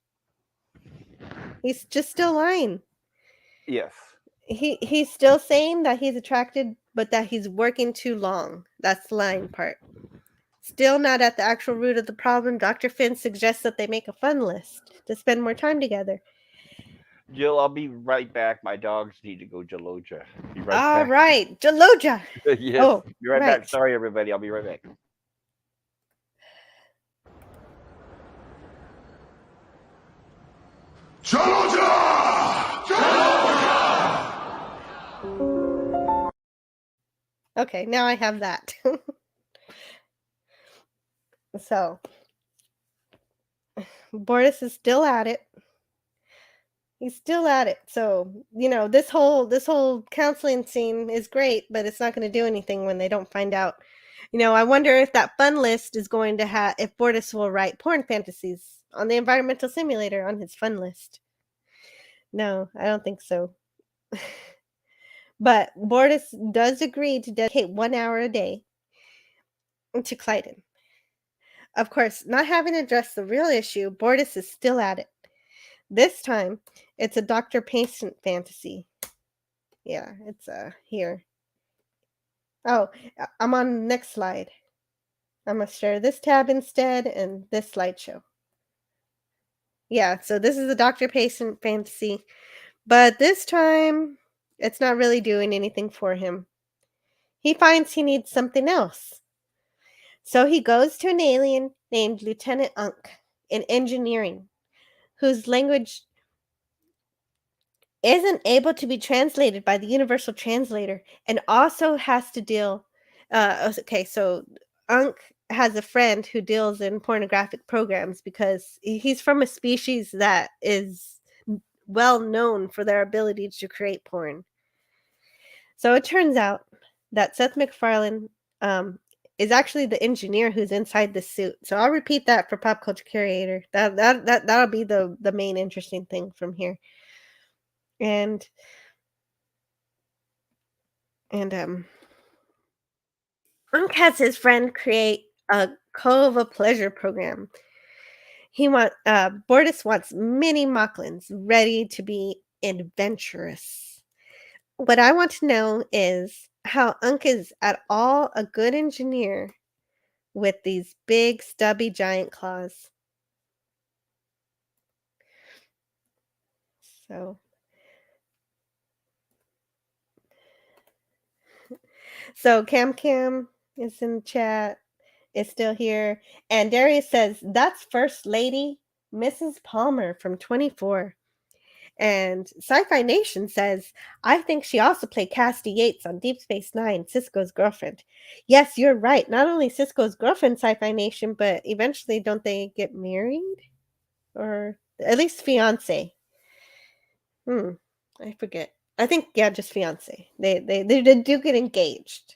He's just still lying. Yes. He's still saying that he's attracted, but that he's working too long. That's the lying part. Still not at the actual root of the problem. Dr. Finn suggests that they make a fun list to spend more time together. Jill, I'll be right back. My dogs need to go Jaloja. Be right All back. right, Jaloja. Yes. Oh, Be right right. back. Sorry, everybody. I'll be right back. Okay, now I have that. So, Bortus is still at it. He's still at it. So, this whole counseling scene is great, but it's not going to do anything when they don't find out. I wonder if that fun list is going to have if Bortus will write porn fantasies on the environmental simulator on his fun list. No, I don't think so. But Bortus does agree to dedicate 1 hour a day to Clyden. Of course, not having addressed the real issue, Bortus is still at it. This time, it's a doctor-patient fantasy. Yeah, it's here. Oh, I'm on the next slide. I'm going to share this tab instead and this slideshow. Yeah, so this is a doctor-patient fantasy. But this time, it's not really doing anything for him. He finds he needs something else. So he goes to an alien named Lieutenant Unk in engineering, whose language isn't able to be translated by the universal translator, and also has to deal okay, so Unk has a friend who deals in pornographic programs because he's from a species that is well known for their ability to create porn. So it turns out that Seth MacFarlane is actually the engineer who's inside the suit. So I'll repeat that for Pop Culture Curator. That'll be the main interesting thing from here. And Unk has his friend create a Cove of Pleasure program. Bortus wants mini Mocklins ready to be adventurous. What I want to know is how Unk is at all a good engineer with these big, stubby, giant claws. So Cam Cam is in the chat, is still here. And Darius says, that's First Lady Mrs. Palmer from 24. And Sci-Fi Nation says, I think she also played Casty Yates on Deep Space Nine, Cisco's girlfriend. Yes, you're right. Not only Cisco's girlfriend, Sci-Fi Nation, but eventually don't they get married? Or at least fiance. I forget. I think, yeah, just fiance. They do get engaged.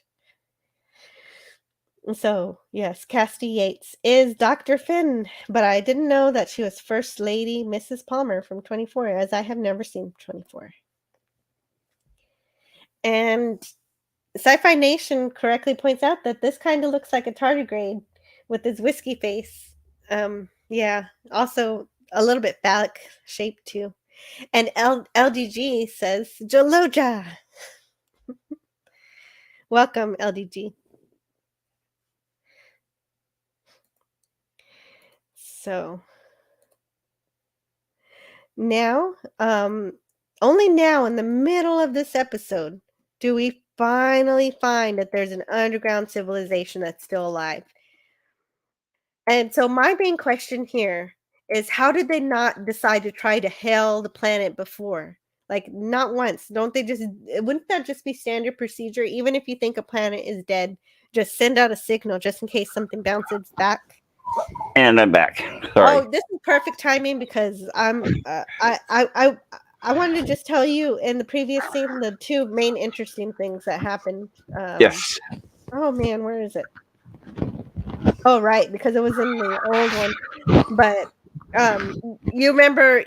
So, yes, Casty Yates is Dr. Finn, but I didn't know that she was First Lady Mrs. Palmer from 24, as I have never seen 24. And Sci-Fi Nation correctly points out that this kind of looks like a tardigrade with his whiskey face. Yeah, also a little bit phallic shaped too. And LDG says, Joloja! Welcome, LDG. So now, only now in the middle of this episode do we finally find that there's an underground civilization that's still alive. And so my main question here is, how did they not decide to try to hail the planet before? Like, not once. Don't they just, wouldn't that just be standard procedure? Even if you think a planet is dead, just send out a signal just in case something bounces back. And I'm back. Sorry. Oh, this is perfect timing because I wanted to just tell you in the previous scene the two main interesting things that happened. Yes. Oh man, where is it? Oh right, because it was in the old one. But you remember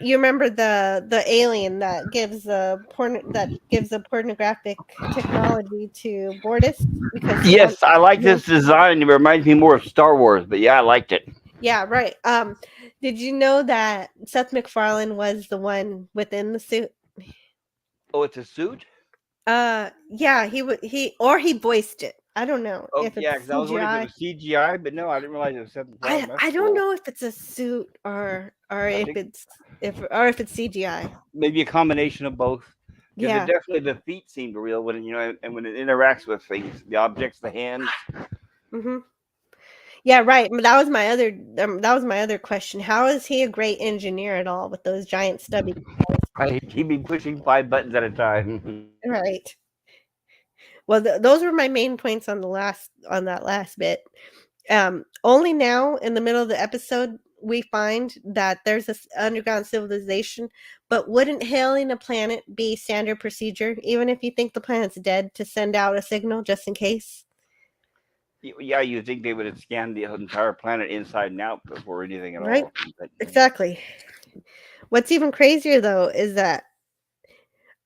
the alien that gives a pornographic technology to Bortus because he wants. Yes, I like this design. It reminds me more of Star Wars, but yeah, I liked it. Yeah, right. Did you know that Seth MacFarlane was the one within the suit? Oh, it's a suit? Yeah, he voiced it. I don't know Oh, if yeah, it's because I was wondering if it CGI. was CGI, but no, I didn't realize it was Seth MacFarlane. I That's don't cool. know if it's a suit or I if think it's CGI. maybe a combination of both. Because Yeah. definitely the feet seemed real when and when it interacts with things, the objects, the hands. Mm-hmm. Yeah, right. That was my other question. How is he a great engineer at all with those giant stubby He'd be pushing 5 buttons at a time. right? Well, those were my main points on that last bit. Only now in the middle of the episode we find that there's this underground civilization, but wouldn't hailing a planet be standard procedure, even if you think the planet's dead, to send out a signal just in case? Yeah, you think they would have scanned the entire planet inside and out before anything at Right? all. But, Exactly. What's even crazier though is that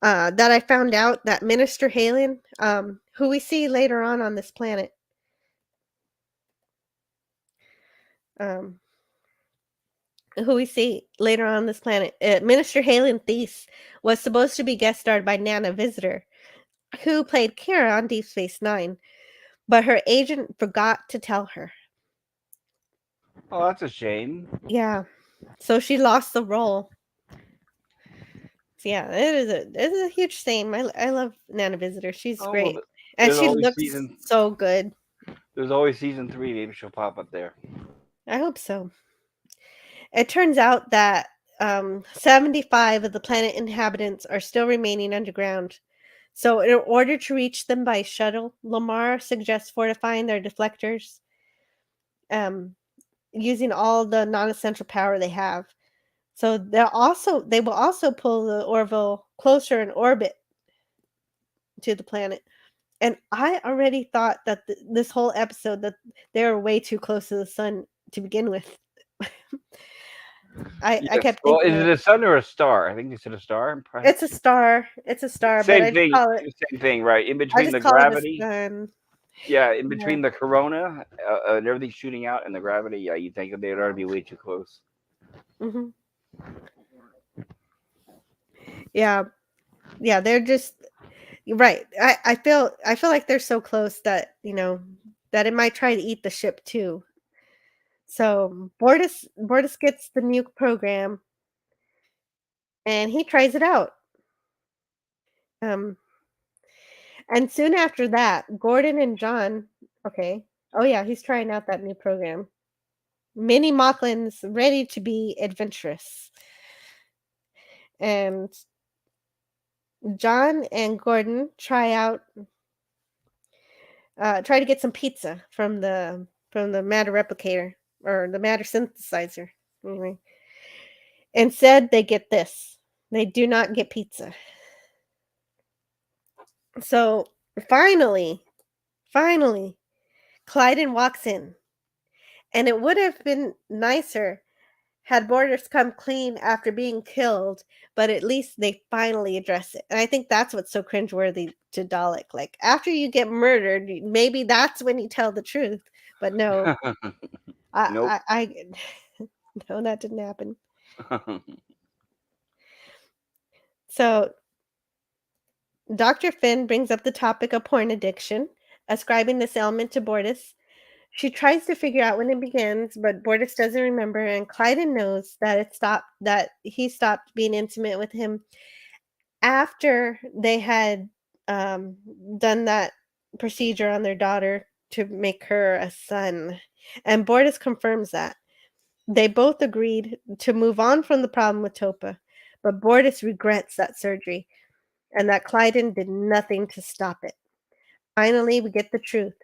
I found out that Minister Halen, who we see later on this planet, Minister Halen Thies was supposed to be guest starred by Nana Visitor, who played Kara on Deep Space Nine, but her agent forgot to tell her. oh, that's a shame. Yeah, so she lost the role. So yeah, it is a huge shame. I love Nana Visitor. She's Oh, great, well, and there's she always looks season. so good. There's always season 3. Maybe she'll pop up there. I hope so. It turns out that 75 of the planet inhabitants are still remaining underground. So in order to reach them by shuttle, Lamar suggests fortifying their deflectors, using all the non-essential power they have. So they will also pull the Orville closer in orbit to the planet. And I already thought that this whole episode that they were way too close to the sun to begin with. I Yes. kept Well, thinking is it that a sun or a star? I think they said a star. it's a star. It's a star, but Same thing. Same thing, right? In I between just the call it a gravity. sun. Yeah, in Yeah. between the corona and everything shooting out and the gravity. Yeah, you think they'd already be way too close. Hmm. Yeah. Yeah. They're just right. I feel like they're so close that that it might try to eat the ship too. So Bortus gets the nuke program and he tries it out. Um, and soon after that, Gordon and John, okay, oh yeah, he's trying out that new program. Mini Mocklin's ready to be adventurous, and John and Gordon try to get some pizza from the matter replicator or the matter synthesizer. Anyway, instead they get this. They do not get pizza. So finally, Clyden walks in, and it would have been nicer had Borders come clean after being killed, but at least they finally address it. And I think that's what's so cringeworthy to Dalek. Like, after you get murdered, maybe that's when you tell the truth. But no, Nope. I no, that didn't happen. So Dr. Finn brings up the topic of porn addiction, ascribing this ailment to Bortus. She tries to figure out when it begins, but Bortus doesn't remember, and Clyden knows that he stopped being intimate with him after they had um, done that procedure on their daughter to make her a son. And Bortus confirms that. They both agreed to move on from the problem with Topa, but Bortus regrets that surgery and that Clyden did nothing to stop it. Finally, we get the truth.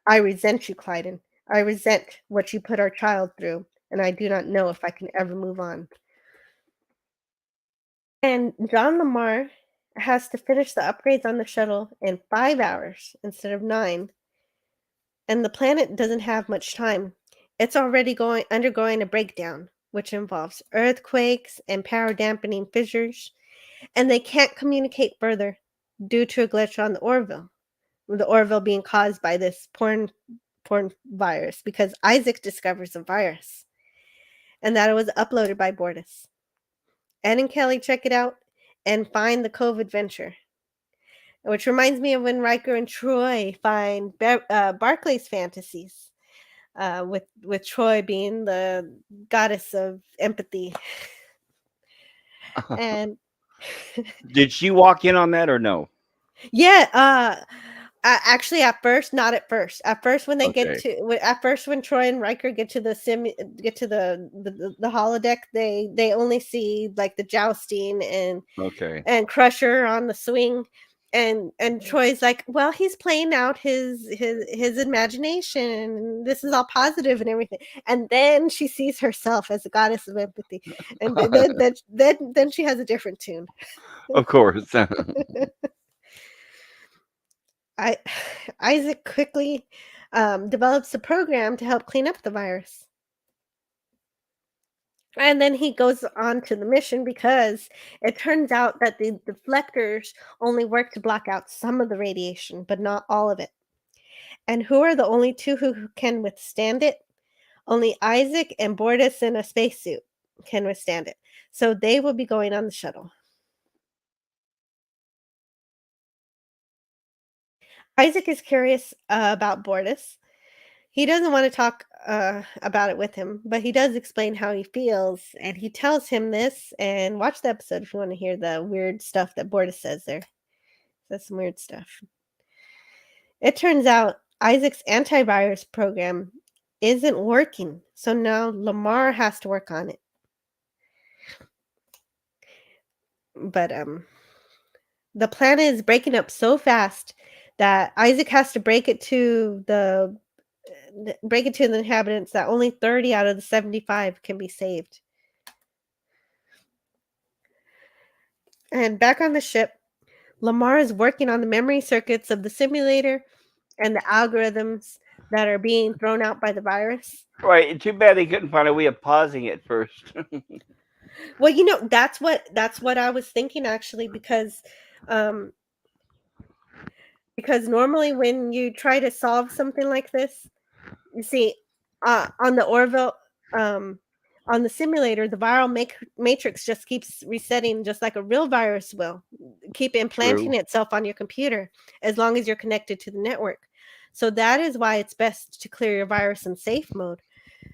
I resent you, Clyden. I resent what you put our child through, and I do not know if I can ever move on. And John Lamar has to finish the upgrades on the shuttle in 5 hours instead of 9. And the planet doesn't have much time. It's already undergoing a breakdown, which involves earthquakes and power dampening fissures, and they can't communicate further due to a glitch on the Orville. The Orville being caused by this porn virus, because Isaac discovers a virus and that it was uploaded by Bortus. Ed and Kelly check it out and find the Cove Adventure, which reminds me of when Riker and Troy find Barclay's fantasies, with Troy being the goddess of empathy. And Did she walk in on that or no? yeah, actually, not at first. At first, when they Okay. when Troy and Riker get to the holodeck, they only see like the jousting Okay. and Crusher on the swing, and Troy's like, well, he's playing out his imagination, and this is all positive and everything. And then she sees herself as a goddess of empathy, and then she has a different tune. Of course. Isaac quickly develops a program to help clean up the virus. And then he goes on to the mission because it turns out that the deflectors only work to block out some of the radiation, but not all of it. And who are the only two who can withstand it? Only Isaac and Bortus in a spacesuit can withstand it. So they will be going on the shuttle. Isaac is curious about Bortus. He doesn't want to talk about it with him, but he does explain how he feels, and he tells him this. And watch the episode if you want to hear the weird stuff that Bortus says there. That's some weird stuff. It turns out Isaac's antivirus program isn't working, so now Lamar has to work on it. but the planet is breaking up so fast that Isaac has to break it to the inhabitants that only 30 out of the 75 can be saved. And back on the ship, Lamar is working on the memory circuits of the simulator and the algorithms that are being thrown out by the virus. Right. Too bad they couldn't find a way of pausing it first. Well, that's what I was thinking actually, because normally when you try to solve something like this, you see, on the Orville, on the simulator, the viral matrix just keeps resetting, just like a real virus will keep implanting itself on your computer as long as you're connected to the network. So that is why it's best to clear your virus in safe mode.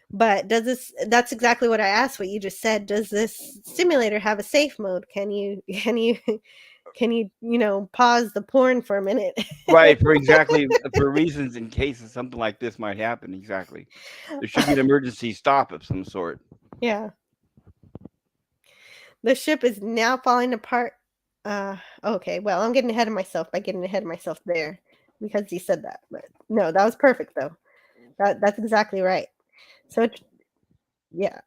But that's exactly what I asked, what you just said. Does this simulator have a safe mode? Can you pause the porn for a minute? Right, for reasons in case something like this might happen. Exactly. There should be an emergency stop of some sort. Yeah. The ship is now falling apart. Okay, well, I'm getting ahead of myself by getting ahead of myself there because he said that. But no, that was perfect though. That's exactly right. So yeah.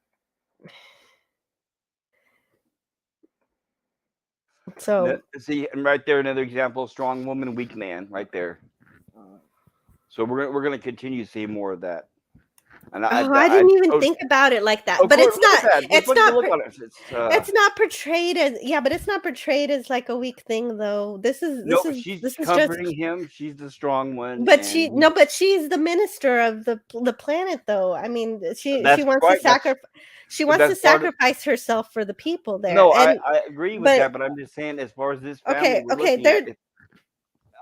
So see, and right there, another example: strong woman, weak man, right there. So we're gonna continue to see more of that. And I didn't even think about it like that. But it's not. It's not portrayed as but it's not portrayed as like a weak thing though. She's comforting him. She's the strong one. But she's the minister of the planet though. I mean, she wants to sacrifice. She wants to sacrifice herself for the people there. No, I agree with that, but I'm just saying, as far as this family,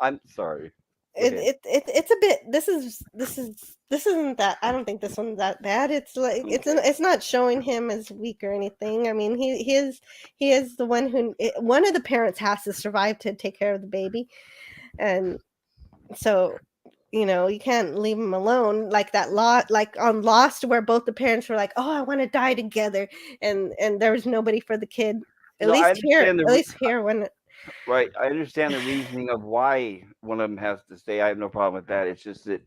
I'm sorry. It's a bit. This isn't that. I don't think this one's that bad. It's like it's not showing him as weak or anything. I mean, he is the one who one of the parents has to survive to take care of the baby, and so you can't leave him alone like that. Like on Lost, where both the parents were like, "Oh, I want to die together," and there was nobody for the kid. At least here when. Right, I understand the reasoning of why one of them has to stay. I have no problem with that. It's just that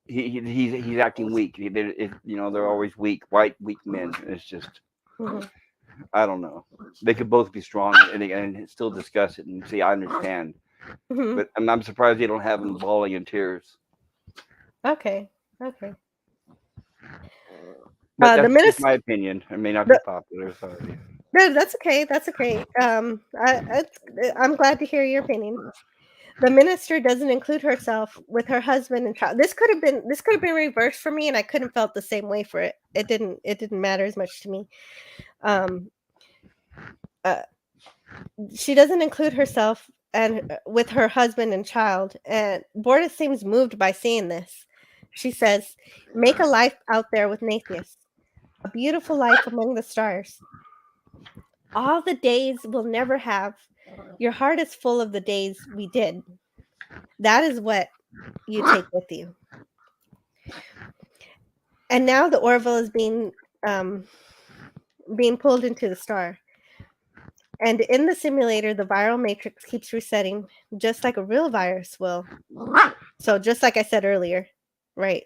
he's acting weak. They're always weak, weak men. It's just, I don't know. They could both be strong and still discuss it and see. I understand, but I'm surprised they don't have them bawling in tears. Okay. But that's just my opinion. It may not be popular. Sorry. No, that's okay. That's okay. I'm glad to hear your opinion. The minister doesn't include herself with her husband and child. This could have been reversed for me, and I couldn't have felt the same way for it. It didn't matter as much to me. She doesn't include herself and with her husband and child, and Borda seems moved by seeing this. She says, "Make a life out there with Nathius, a beautiful life among the stars. All the days we'll never have. Your heart is full of the days we did. That is what you take with you." And now the Orville is being pulled into the star. And in the simulator, the viral matrix keeps resetting, just like a real virus will. So just like I said earlier, right?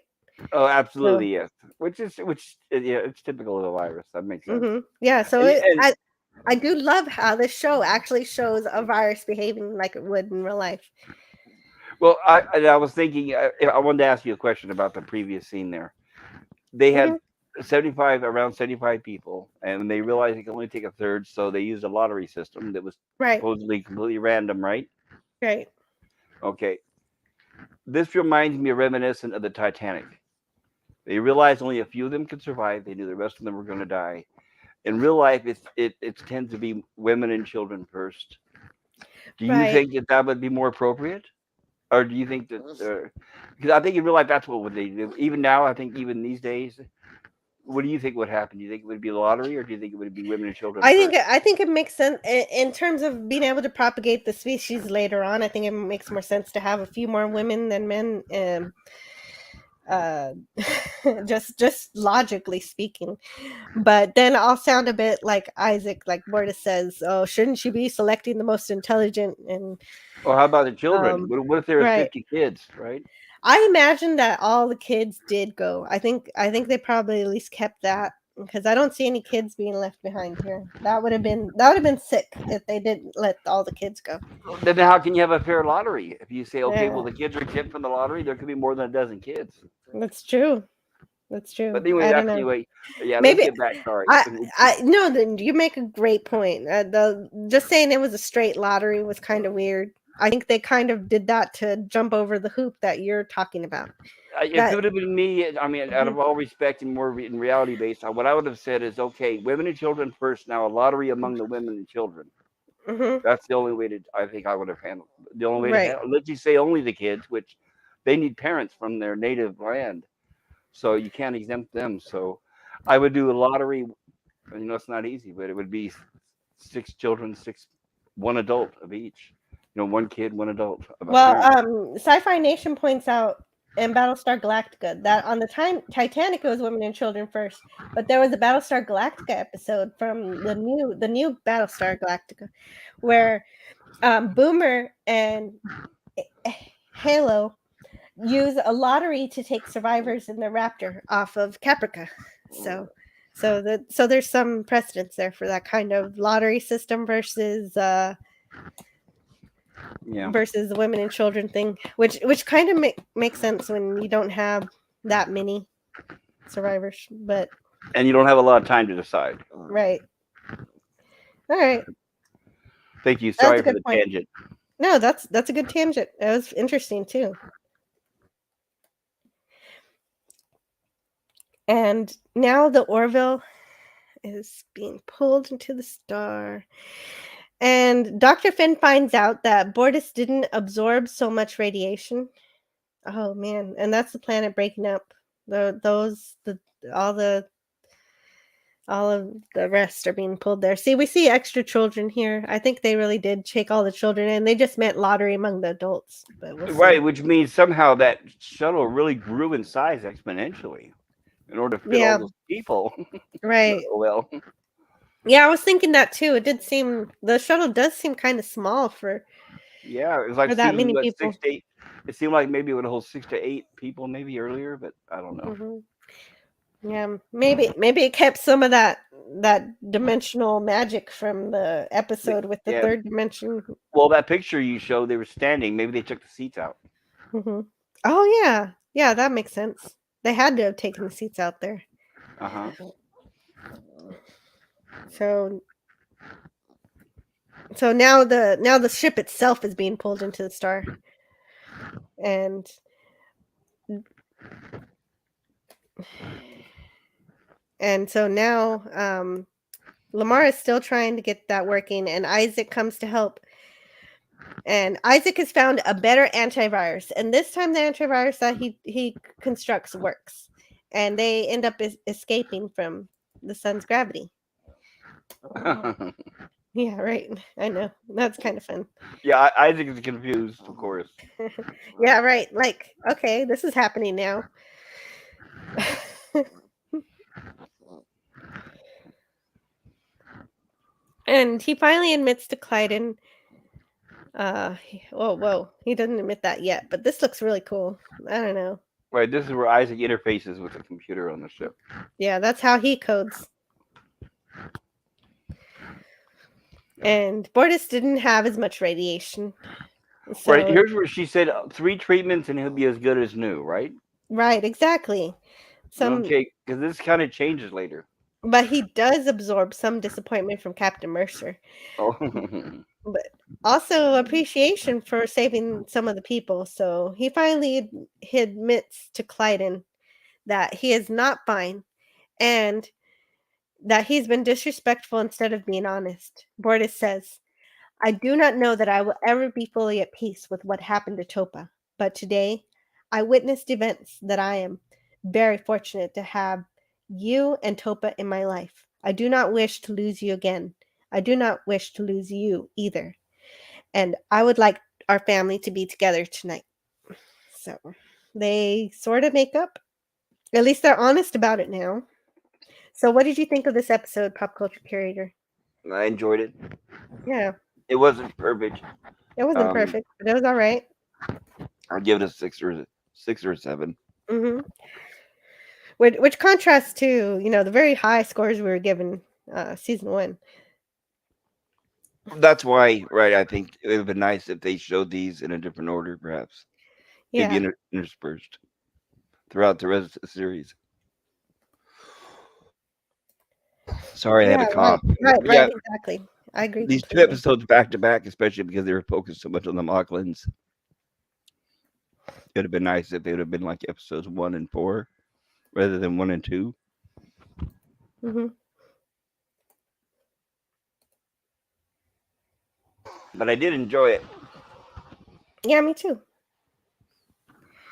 Oh, absolutely, yes. It's typical of a virus. That makes sense. Yeah. So I do love how this show actually shows a virus behaving like it would in real life. Well, I was thinking, I wanted to ask you a question about the previous scene there. They had around 75 people, and they realized they could only take a third, so they used a lottery system that was supposedly completely random, right? Right. Okay. This reminds me reminiscent of the Titanic. They realized only a few of them could survive. They knew the rest of them were going to die. In real life, it tends to be women and children first. Do you think that would be more appropriate? Or do you think that, because I think in real life, that's what they do. Even now, I think even these days, what do you think would happen? Do you think it would be a lottery, or do you think it would be women and children? I think it makes sense in terms of being able to propagate the species later on. I think it makes more sense to have a few more women than men. uh, just logically speaking. But then I'll sound a bit like Isaac, like Borda says, "Oh, shouldn't she be selecting the most intelligent?" And Or how about the children? um, What if there was right. 50 kids, right? I imagine that all the kids did go. I think they probably at least kept that because I don't see any kids being left behind here. That would have been sick if they didn't let all the kids go. Then how can you have a fair lottery? If you say, okay, well, Yeah, the kids are exempt from the lottery, there could be more than a dozen kids. that's true. That's But true. anyway, I don't that's know. anyway. Yeah, let's Maybe get back. Sorry. I no. Then you make a great point. The just saying it was a straight lottery was kind of weird. I think they kind of did that to jump over the hoop that you're talking about. If it That would have been me, I mean, out of mhm, all respect and more in reality based, what I would have said is, okay, women and children first. Now a lottery among the women and children. mhm, That's the only way to. I think I would have handled. The only way to right. handle. Let's just say only the kids, which they need parents from their native land, so you can't exempt them. So I would do a lottery. It's not easy, but it would be 6 children, one adult of each. One kid, one adult of a Well, parent. Sci-Fi Nation points out in Battlestar Galactica that on the Titanic it was women and children first, but there was a Battlestar Galactica episode from the new Battlestar Galactica where Boomer and Halo use a lottery to take survivors in the Raptor off of Caprica. So, so there's some precedence there for that kind of lottery system Yeah, versus the women and children thing, which kind of makes sense when you don't have that many survivors. But and you don't have a lot of time to decide. right, all right, Thank you. that's Sorry a for good the point. tangent. No, that's a good tangent. That was interesting too. And now the Orville is being pulled into the star. And Dr. Finn finds out that Bortus didn't absorb so much radiation. Oh man, and that's the planet breaking up. All the all of the rest are being pulled there. See, we see extra children here. I think they really did take all the children and they just meant lottery among the adults, but we'll see. Right, which means somehow that shuttle really grew in size exponentially in order to fit all Yeah, those people. right. Oh, well, Yeah, I was thinking that too. It did seem the shuttle does seem kind of small yeah, it was like for that seeing many what people. 6 to 8. It seemed like maybe it would hold 6 to 8 people, maybe earlier, but I don't know. Hmm. Yeah, maybe it kept some of that dimensional magic from the episode with the Yeah. third dimension. Well, that picture you showed, they were standing. Maybe they took the seats out. Hmm. Oh yeah, that makes sense. They had to have taken the seats out there. Uh huh. So now the ship itself is being pulled into the star, and so now Lamar is still trying to get that working, and Isaac comes to help. And Isaac has found a better antivirus, and this time the antivirus that he constructs works, and they end up escaping from the sun's gravity. Yeah, right. I know that's kind of fun. Yeah, Isaac is confused, of course. Yeah, right. Like, okay, this is happening now. And he finally admits to Clyden. Whoa. He doesn't admit that yet, but this looks really cool. I don't know. Right, this is where Isaac interfaces with the computer on the ship. Yeah, that's how he codes. And Bortus didn't have as much radiation. So, Right, here's where she said 3 treatments and he'll be as good as new, right? right, exactly. Okay, because this kind of changes later. But he does absorb some disappointment from Captain Mercer. Oh, But also appreciation for saving some of the people. So he finally he admits to Clyden that he is not fine and that he's been disrespectful instead of being honest. Bortus says, I do not know that I will ever be fully at peace with what happened to Topa, but today I witnessed events that I am very fortunate to have you and Topa in my life. I do not wish to lose you again. I do not wish to lose you either. And I would like our family to be together tonight. So They sort of make up. At least they're honest about it now. So, what did you think of this episode, Pop Culture Curator? I enjoyed it. Yeah, It wasn't perfect. it wasn't Um, perfect, but it was all right. I'd give it a 6 or 7. Mm-hmm. Which contrasts to the very high scores we were given season 1. That's why, right? I think it would have been nice if they showed these in a different order, perhaps. Maybe Yeah, interspersed throughout the rest of the series. Sorry, I had yeah, a right, cough. right, But yeah, right, exactly. I agree these 2 completely. episodes back to back, especially because they were focused so much on the Mocklins. It would have been nice if they would have been like episodes 1 and 4 rather than 1 and 2. Mm-hmm. But I did enjoy it. Yeah, me too.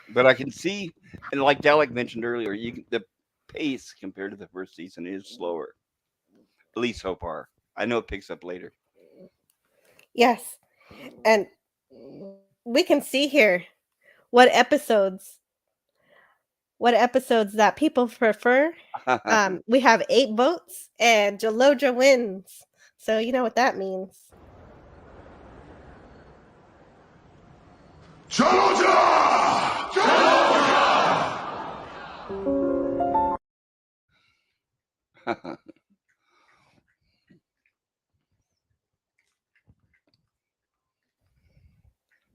But I can see, and like Dalek mentioned earlier, the pace compared to the first season is slower, at least so far. I know it picks up later. Yes, and we can see here what episodes that people prefer. We have 8 votes, and Jaloja wins. So you know what that means.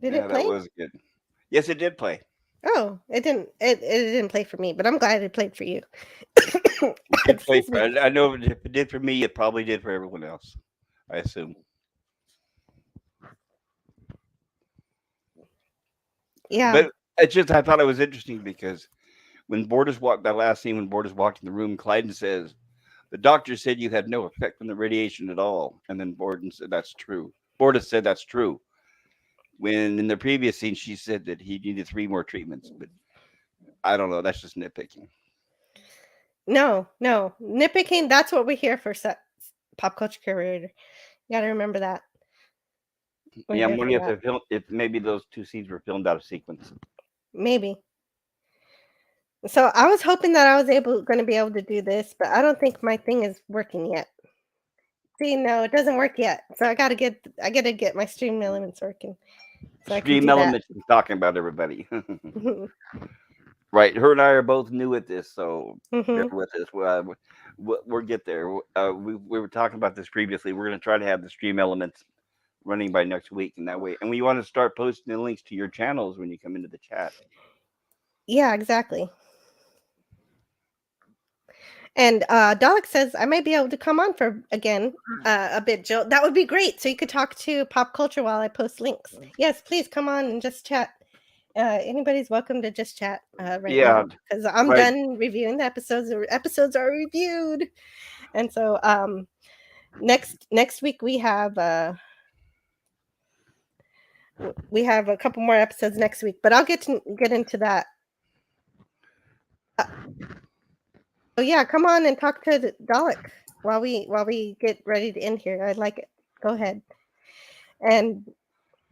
Did Yeah, it that play? was good. Yes, it did play. Oh, it didn't. It didn't play for me, but I'm glad it played for you. It did play. Excuse me. I know if it did for me, it probably did for everyone else. I assume. Yeah. But it's just I thought it was interesting because when Borders walked that last scene when Borders walked in the room, Clyden says, "The doctor said you had no effect from the radiation at all," and then Borden said, "That's true." Borders said that's true. When in the previous scene she said that he needed 3 more treatments, but I don't know. That's just nitpicking. No, nitpicking. That's what we're here for. Pop Culture Curator. You got to remember that. We're Yeah, I'm here for wondering if that. if maybe those 2 scenes were filmed out of sequence. Maybe. So I was hoping that I was going to be able to do this, but I don't think my thing is working yet. See, no, it doesn't work yet. So I got to get my stream elements working, so I can Stream do that. Elements is talking about everybody. Right, her and I are both new at this, so bear Mm-hmm. with us. We'll get there. We were talking about this previously. We're going to try to have the Stream Elements running by next week, and that way, and we want to start posting the links to your channels when you come into the chat. Yeah, exactly. And Dalek says I might be able to come on for again a bit, Jill. That would be great. So you could talk to Pop Culture while I post links. Yes, please come on and just chat. Anybody's welcome to just chat right Yeah, now because I'm right. done reviewing the episodes. The episodes are reviewed, and so next week we have a couple more episodes next week, but I'll get into that. So yeah, come on and talk to Dalek while we get ready to end here. I'd like it. Go ahead. And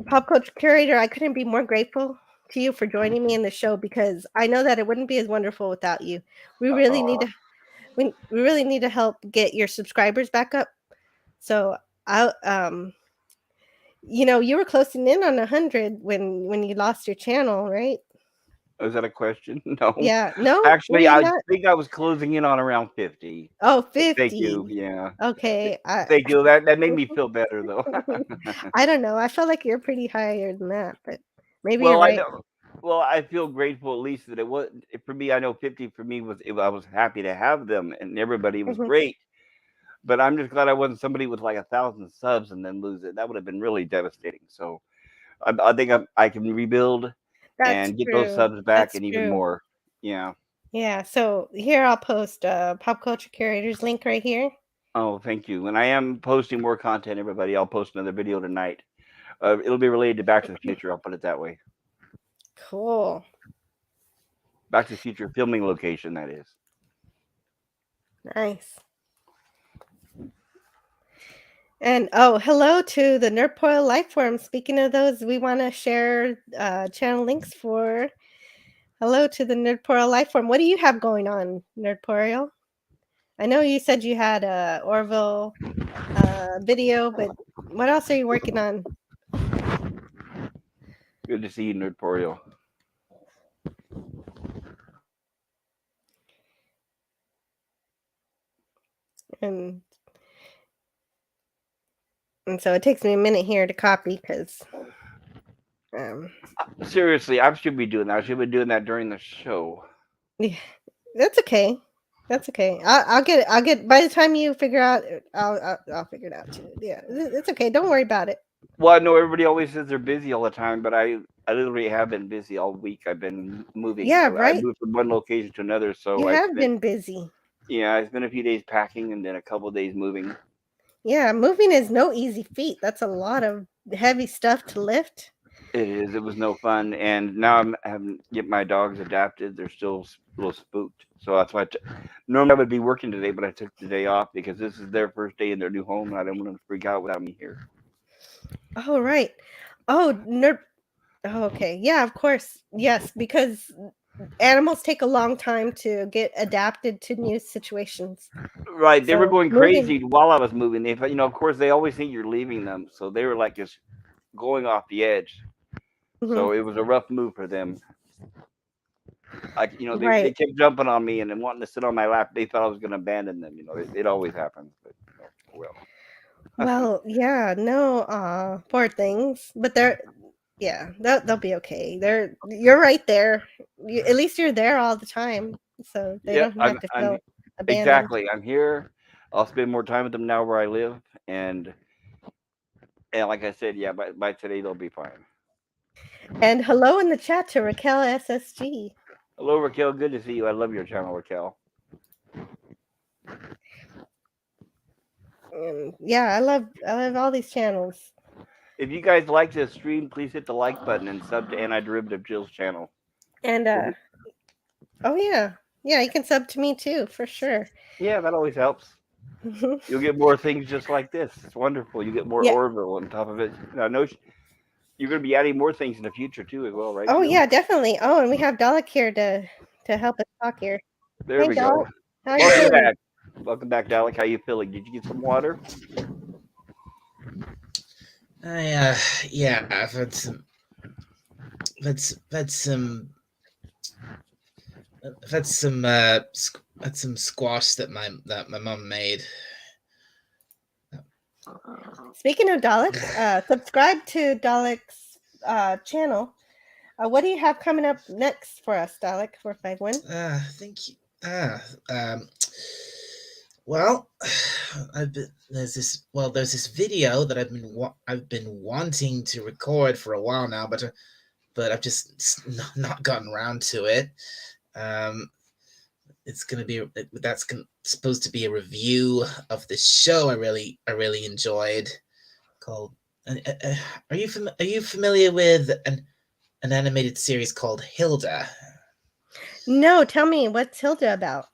Pop Culture Curator, I couldn't be more grateful to you for joining me in the show because I know that it wouldn't be as wonderful without you. We really need to we really need to help get your subscribers back up. So I you were closing in on 100 when you lost your channel, right? Was that a question? No. Yeah. No? Were Actually, you I not? think I was closing in on around 50. Oh, Thank you. 50. Yeah. Okay. Thank you. That made me feel better though. I don't know. I felt like you're pretty higher than that, but maybe you're Well, I right. know. Well, I feel grateful at least that it was for me. I know 50 for me I was happy to have them, and everybody was Mhm. great. But I'm just glad I wasn't somebody with like 1,000 subs and then lose it. That would have been really devastating. So I think I can rebuild That's and get those true. subs back That's and even true. more. Yeah. Yeah, so here I'll post Pop Culture Curator's link right here. Oh, thank you. And I am posting more content, everybody. I'll post another video tonight. It'll be related to Back to the Future. I'll put it that way. Cool. Back to the Future filming location, that is. Nice. And hello to the Nerdpoil Lifeform. Speaking of those, we want to share channel links for Hello to the Nerdporial life form. What do you have going on, Nerdporial? I know you said you had a Orville video, but what else are you working on? Good to see you, Nerdporial. And so it takes me a minute here to copy because Seriously, I should be doing that. I should be doing that during the show. yeah, that's okay. That's okay. I'll get it. I'll get by the time you figure out. I'll figure it out too. Yeah, it's okay. Don't worry about it. Well, I know everybody always says they're busy all the time, but I literally have been busy all week. I've been moving. Yeah, I right. moved from one location to another, so You I have spent been busy. I spent a few days packing and then a couple of days moving. Yeah, moving is no easy feat. That's a lot of heavy stuff to lift. It is. It was no fun, and now I'm having to get my dogs adapted. They're still a little spooked, so that's why. Normally I would be working today, but I took the day off because this is their first day in their new home, and I didn't want them to freak out without me here. Oh, right. Oh, oh, okay. Yeah, of course. Yes, because animals take a long time to get adapted to new situations. Right, they were So going moving. crazy while I was moving. They, of course, they always think you're leaving them, so they were like just going off the edge. Mhm. So it was a rough move for them. Like they Right. kept jumping on me and then wanting to sit on my lap. They thought I was going to abandon them. It always happens. But oh well. Well, yeah, no, poor things, but yeah, they'll be okay. You're right there. At least you're there all the time, so they Yep, don't have to I'm feel abandoned. exactly. I'm here. I'll spend more time with them now where I live, and like I said, yeah, by today they'll be fine. And hello in the chat to Raquel SSG. Hello, Raquel. Good to see you. I love your channel, Raquel. And yeah, I love all these channels. If you guys like this stream, please hit the like button and sub to Antiderivative Jill's channel. And oh yeah, you can sub to me too for sure. Yeah, that always helps. You'll get more things just like this. It's wonderful. You get more Yeah. Orville on top of it. I know you're going to be adding more things in the future too, as well, right? Oh Jill? yeah, definitely. Oh, and we have Dalek here to help us talk here. There Hey, we Dalek, go. how you Welcome doing? back. Welcome back, Dalek. How you feeling? Did you get some water? Yeah, I've had some squash that my mom made. Speaking of Dalek, subscribe to Dalek's channel. What do you have coming up next for us, Dalek, for 5-1? Thank you. Well, there's this video that I've been wanting to record for a while now, but I've just not gotten around to it. It's gonna be supposed to be a review of the show I really enjoyed, called. Are you familiar with an animated series called Hilda? No, tell me, what's Hilda about?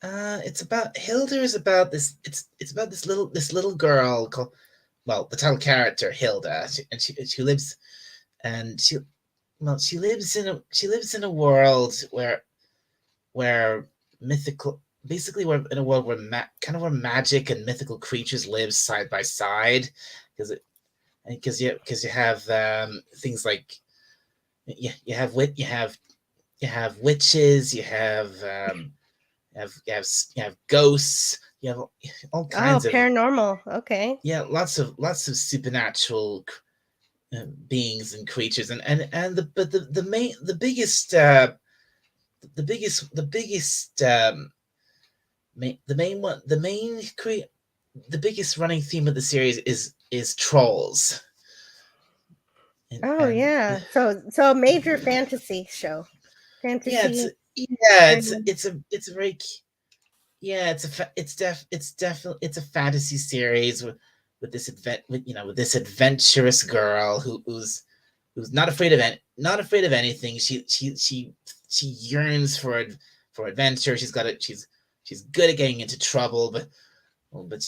It's about Hilda is about this. It's about this little girl called, well, the title character Hilda, and she lives, and she lives in a world where mythical, basically we're in a world where where magic and mythical creatures live side by side, because you have things like you have witches, you have ghosts, you have all kinds of paranormal. Okay. lots of supernatural beings and creatures, and the main the biggest running theme of the series is trolls. And yeah. So a major fantasy show. Fantasy. it's a very it's a fantasy series with this adventurous girl who's not afraid of anything. She yearns for adventure. She's good at getting into trouble, but at the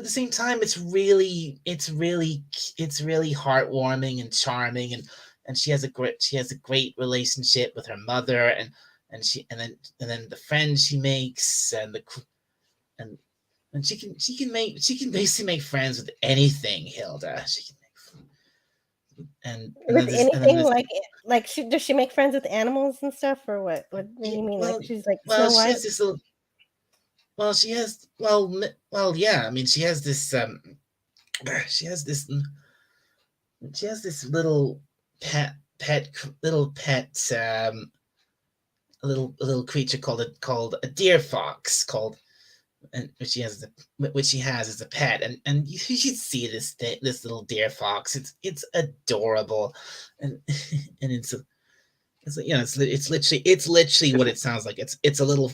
same time, it's really heartwarming and charming, she has a great relationship with her mother, and then the friends she makes, and she can basically make friends with anything. Hilda, she can make, and With then anything there's like does she make friends with animals and stuff, or what? What do you mean? Like she's like Snow she White? has this little. Well, she has yeah. I mean, she has this she has this little pet a little creature called a deer fox, and which she has as a pet, and you should see this little deer fox. It's adorable, and and it's literally what it sounds like. It's a little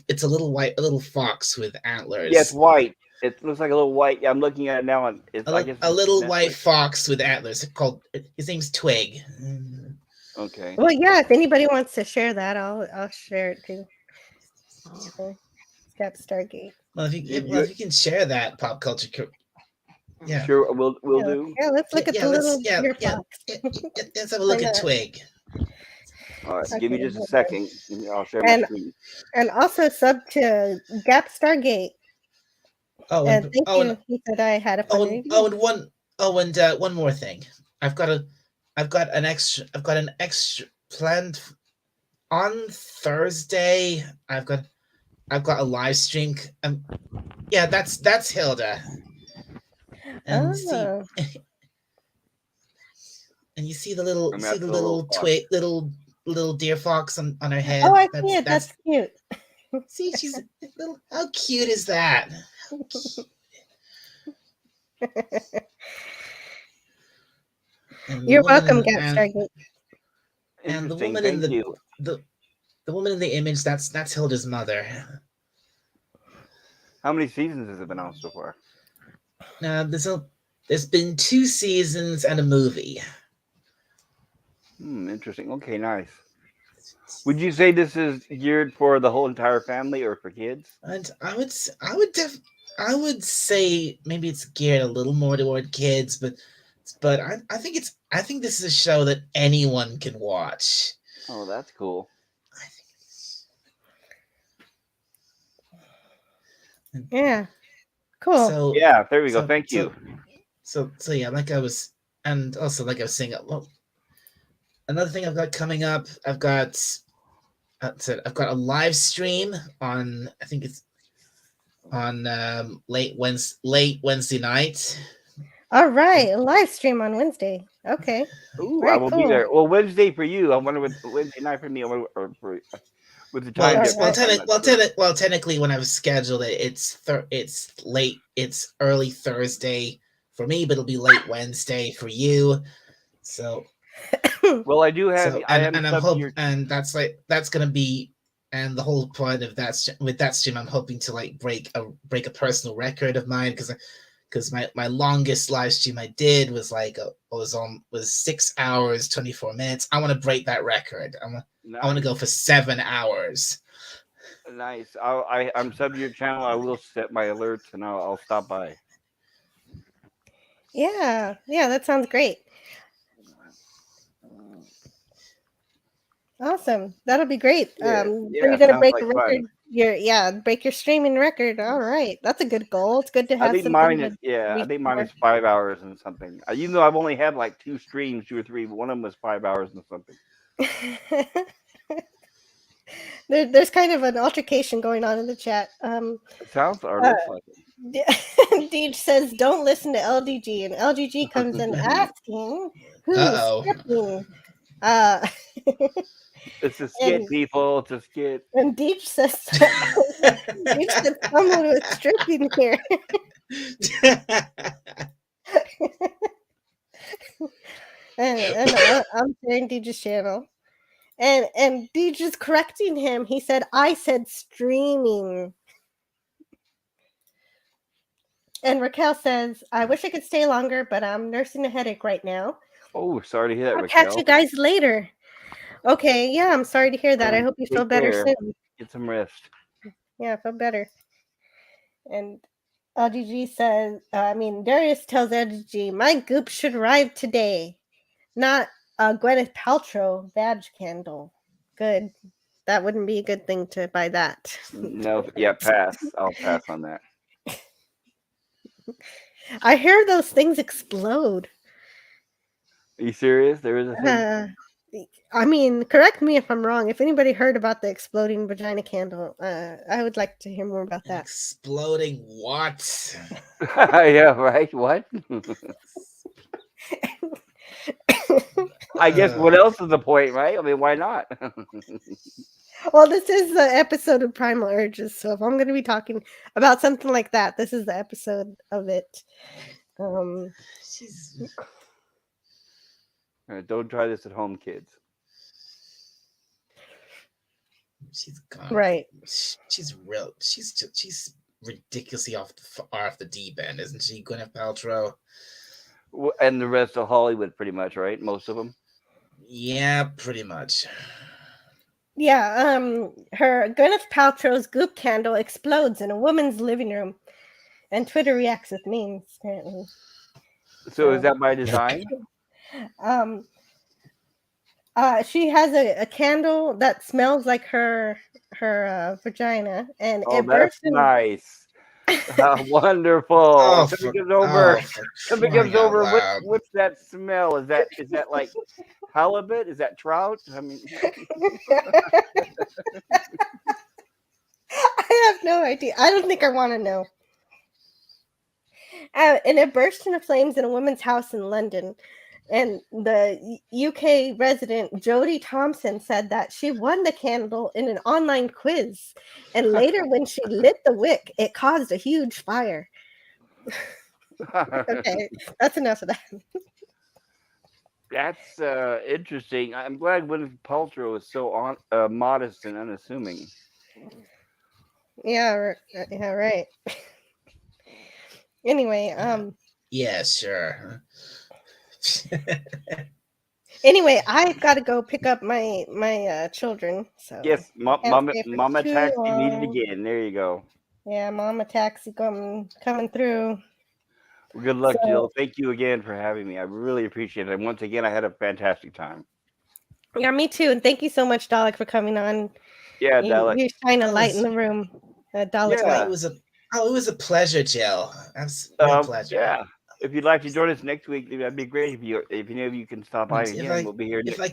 fox with antlers. Yeah, it's white. It looks like a little white. Yeah, I'm looking at it now, and I guess A little white Netflix. fox with antlers. His name's Twig. Okay. Well, yeah. If anybody wants to share that, I'll share it too. Okay. Step Stargate. Well, if you can share that, Pop Culture. Yeah. Sure, we'll do. Yeah, let's look at the little deer fox. Let's have a look at Twig. All right, Okay, give me just a hold second. I'll share my screen. And also sub to Gap Stargate. And thank you. He said I had a fun review. And one more thing. I've got an extra planned on Thursday. I've got a live stream. Yeah, that's Hilda. And and you see the little twig, little deer fox on her head. Oh, I see it. That's cute. See, she's little. How cute is that? You're welcome, Gap Stargate. And the woman in the woman in the image, that's Hilda's mother. How many seasons has it been on so far? There's been 2 seasons and a movie. Interesting. Okay, nice. Would you say this is geared for the whole entire family or for kids? And I would say maybe it's geared a little more toward kids, but I think this is a show that anyone can watch. Oh, that's cool. Yeah. Cool. So yeah, there we go. Thank you. So yeah, like I was saying, well, another thing I've got coming up, I've got a live stream on, I think it's on late Wednesday night. All right, a live stream on Wednesday. Okay. Ooh, I will be there. Well, Wednesday for you. I wonder what Wednesday night for me. With the time well, technically, when I was scheduled it, it's early Thursday for me, but it'll be late Wednesday for you. So, well, I do have, and that's gonna be, and the whole point of that with that stream, I'm hoping to like break a personal record of mine, because my longest live stream I did was was 6 hours 24 minutes. I want to break that record. I want to go for 7 hours. Nice. I'm sub to your channel. I will set my alerts and I'll stop by. Yeah, that sounds great. Awesome. That'll be great. You're gonna break a record. Break your streaming record. All right, that's a good goal. It's good to have. I think mine is 5 hours and something. Even though I've only had like 2 streams, 2 or 3, but one of them was 5 hours and something. There's kind of an altercation going on in the chat. It sounds or looks like it. Deej says, "Don't listen to LDG," and LGG comes in asking, "Who's skipping?" It's a skit, people. It's a skit. And Deej says, "Someone was stripping here." and I'm sharing Deej's channel. And Deej is correcting him. He said, I said streaming. And Raquel says, I wish I could stay longer, but I'm nursing a headache right now. Oh, sorry to hear that, I'll Raquel. catch you guys later. Okay, yeah, I'm sorry to hear that. I hope you feel better soon. Get some rest. Yeah, feel better. And LGG says, Darius tells LGG, my goop should arrive today. Not Gwyneth Paltrow badge candle. Good. That wouldn't be a good thing to buy that. No, yeah, pass. I'll pass on that. I hear those things explode. Are you serious? There is a thing. I mean, correct me if I'm wrong. If anybody heard about the exploding vagina candle, I would like to hear more about that. Exploding what? Yeah, right. What? I guess what else is the point, right? I mean, why not? Well, this is the episode of Primal Urges, so if I'm going to be talking about something like that, this is the episode of it. Don't try this at home, kids. She's gone. Right. She's real. She's ridiculously off the deep end, isn't she, Gwyneth Paltrow? And the rest of Hollywood, pretty much, right? Most of them. Yeah, pretty much. Yeah. Her Gwyneth Paltrow's goop candle explodes in a woman's living room, and Twitter reacts with memes. Apparently. So is that by design? She has a candle that smells like her vagina, and Oh, it that's bursts in. Nice. Wonderful. Somebody comes over. Somebody comes over. What's that smell? Is that like halibut? Is that trout? I mean, I have no idea. I don't think I want to know. And it burst into flames in a woman's house in London. And the UK resident Jodie Thompson said that she won the candle in an online quiz. And later, when she lit the wick, it caused a huge fire. Okay, that's enough of that. That's interesting. I'm glad Gwyneth Paltrow is so modest and unassuming. Yeah, right. Anyway, yeah, sure. Anyway, I've got to go pick up my children. So yes, Mama Taxi needed again. There you go. Yeah, Mama Taxi coming through. Well, good luck, Jill. Thank you again for having me. I really appreciate it. And once again, I had a fantastic time. Yeah, me too. And thank you so much, Dalek, for coming on. Yeah, Dalek. You shine a light in the room. Dalek light. It was a pleasure, Jill. A pleasure. Yeah. If you'd like to join us next week, that'd be great. If any of you can stop by again, we'll be here. If I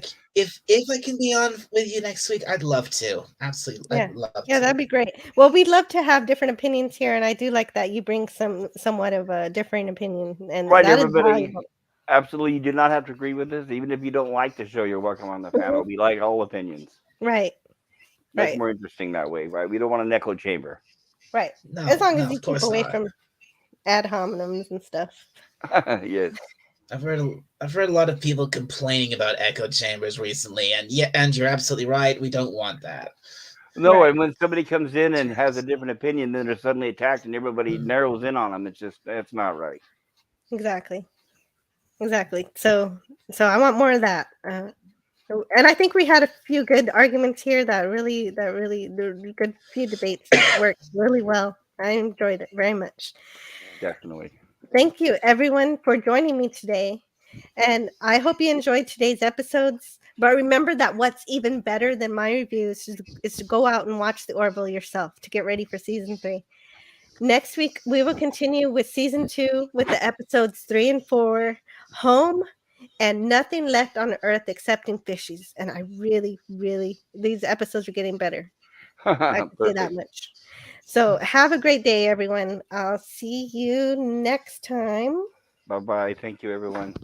can be on with you next week, I'd love to. Absolutely, yeah. I'd love to. Yeah, that'd be great. Well, we'd love to have different opinions here, and I do like that you bring somewhat of a different opinion, and right, that everybody. Is absolutely, you do not have to agree with us. Even if you don't like the show, you're welcome on the panel. We like all opinions. Right. That's more interesting that way, right? We don't want an echo chamber. Right. No, as long as you keep away from ad hominems and stuff. Yes. I've heard a lot of people complaining about echo chambers recently, and you're absolutely right. We don't want that. No, and when somebody comes in and has a different opinion, then they're suddenly attacked, and everybody narrows in on them. That's not right. Exactly. So I want more of that. And I think we had a few good arguments here that really good few debates that worked really well. I enjoyed it very much. Definitely. Thank you, everyone, for joining me today. And I hope you enjoyed today's episodes. But remember that what's even better than my reviews is to go out and watch the Orville yourself to get ready for season 3. Next week, we will continue with season 2 with the episodes 3 and 4, Home, and Nothing Left on Earth Excepting Fishies. And I really, these episodes are getting better. I can say that much. So have a great day, everyone. I'll see you next time. Bye-bye. Thank you, everyone.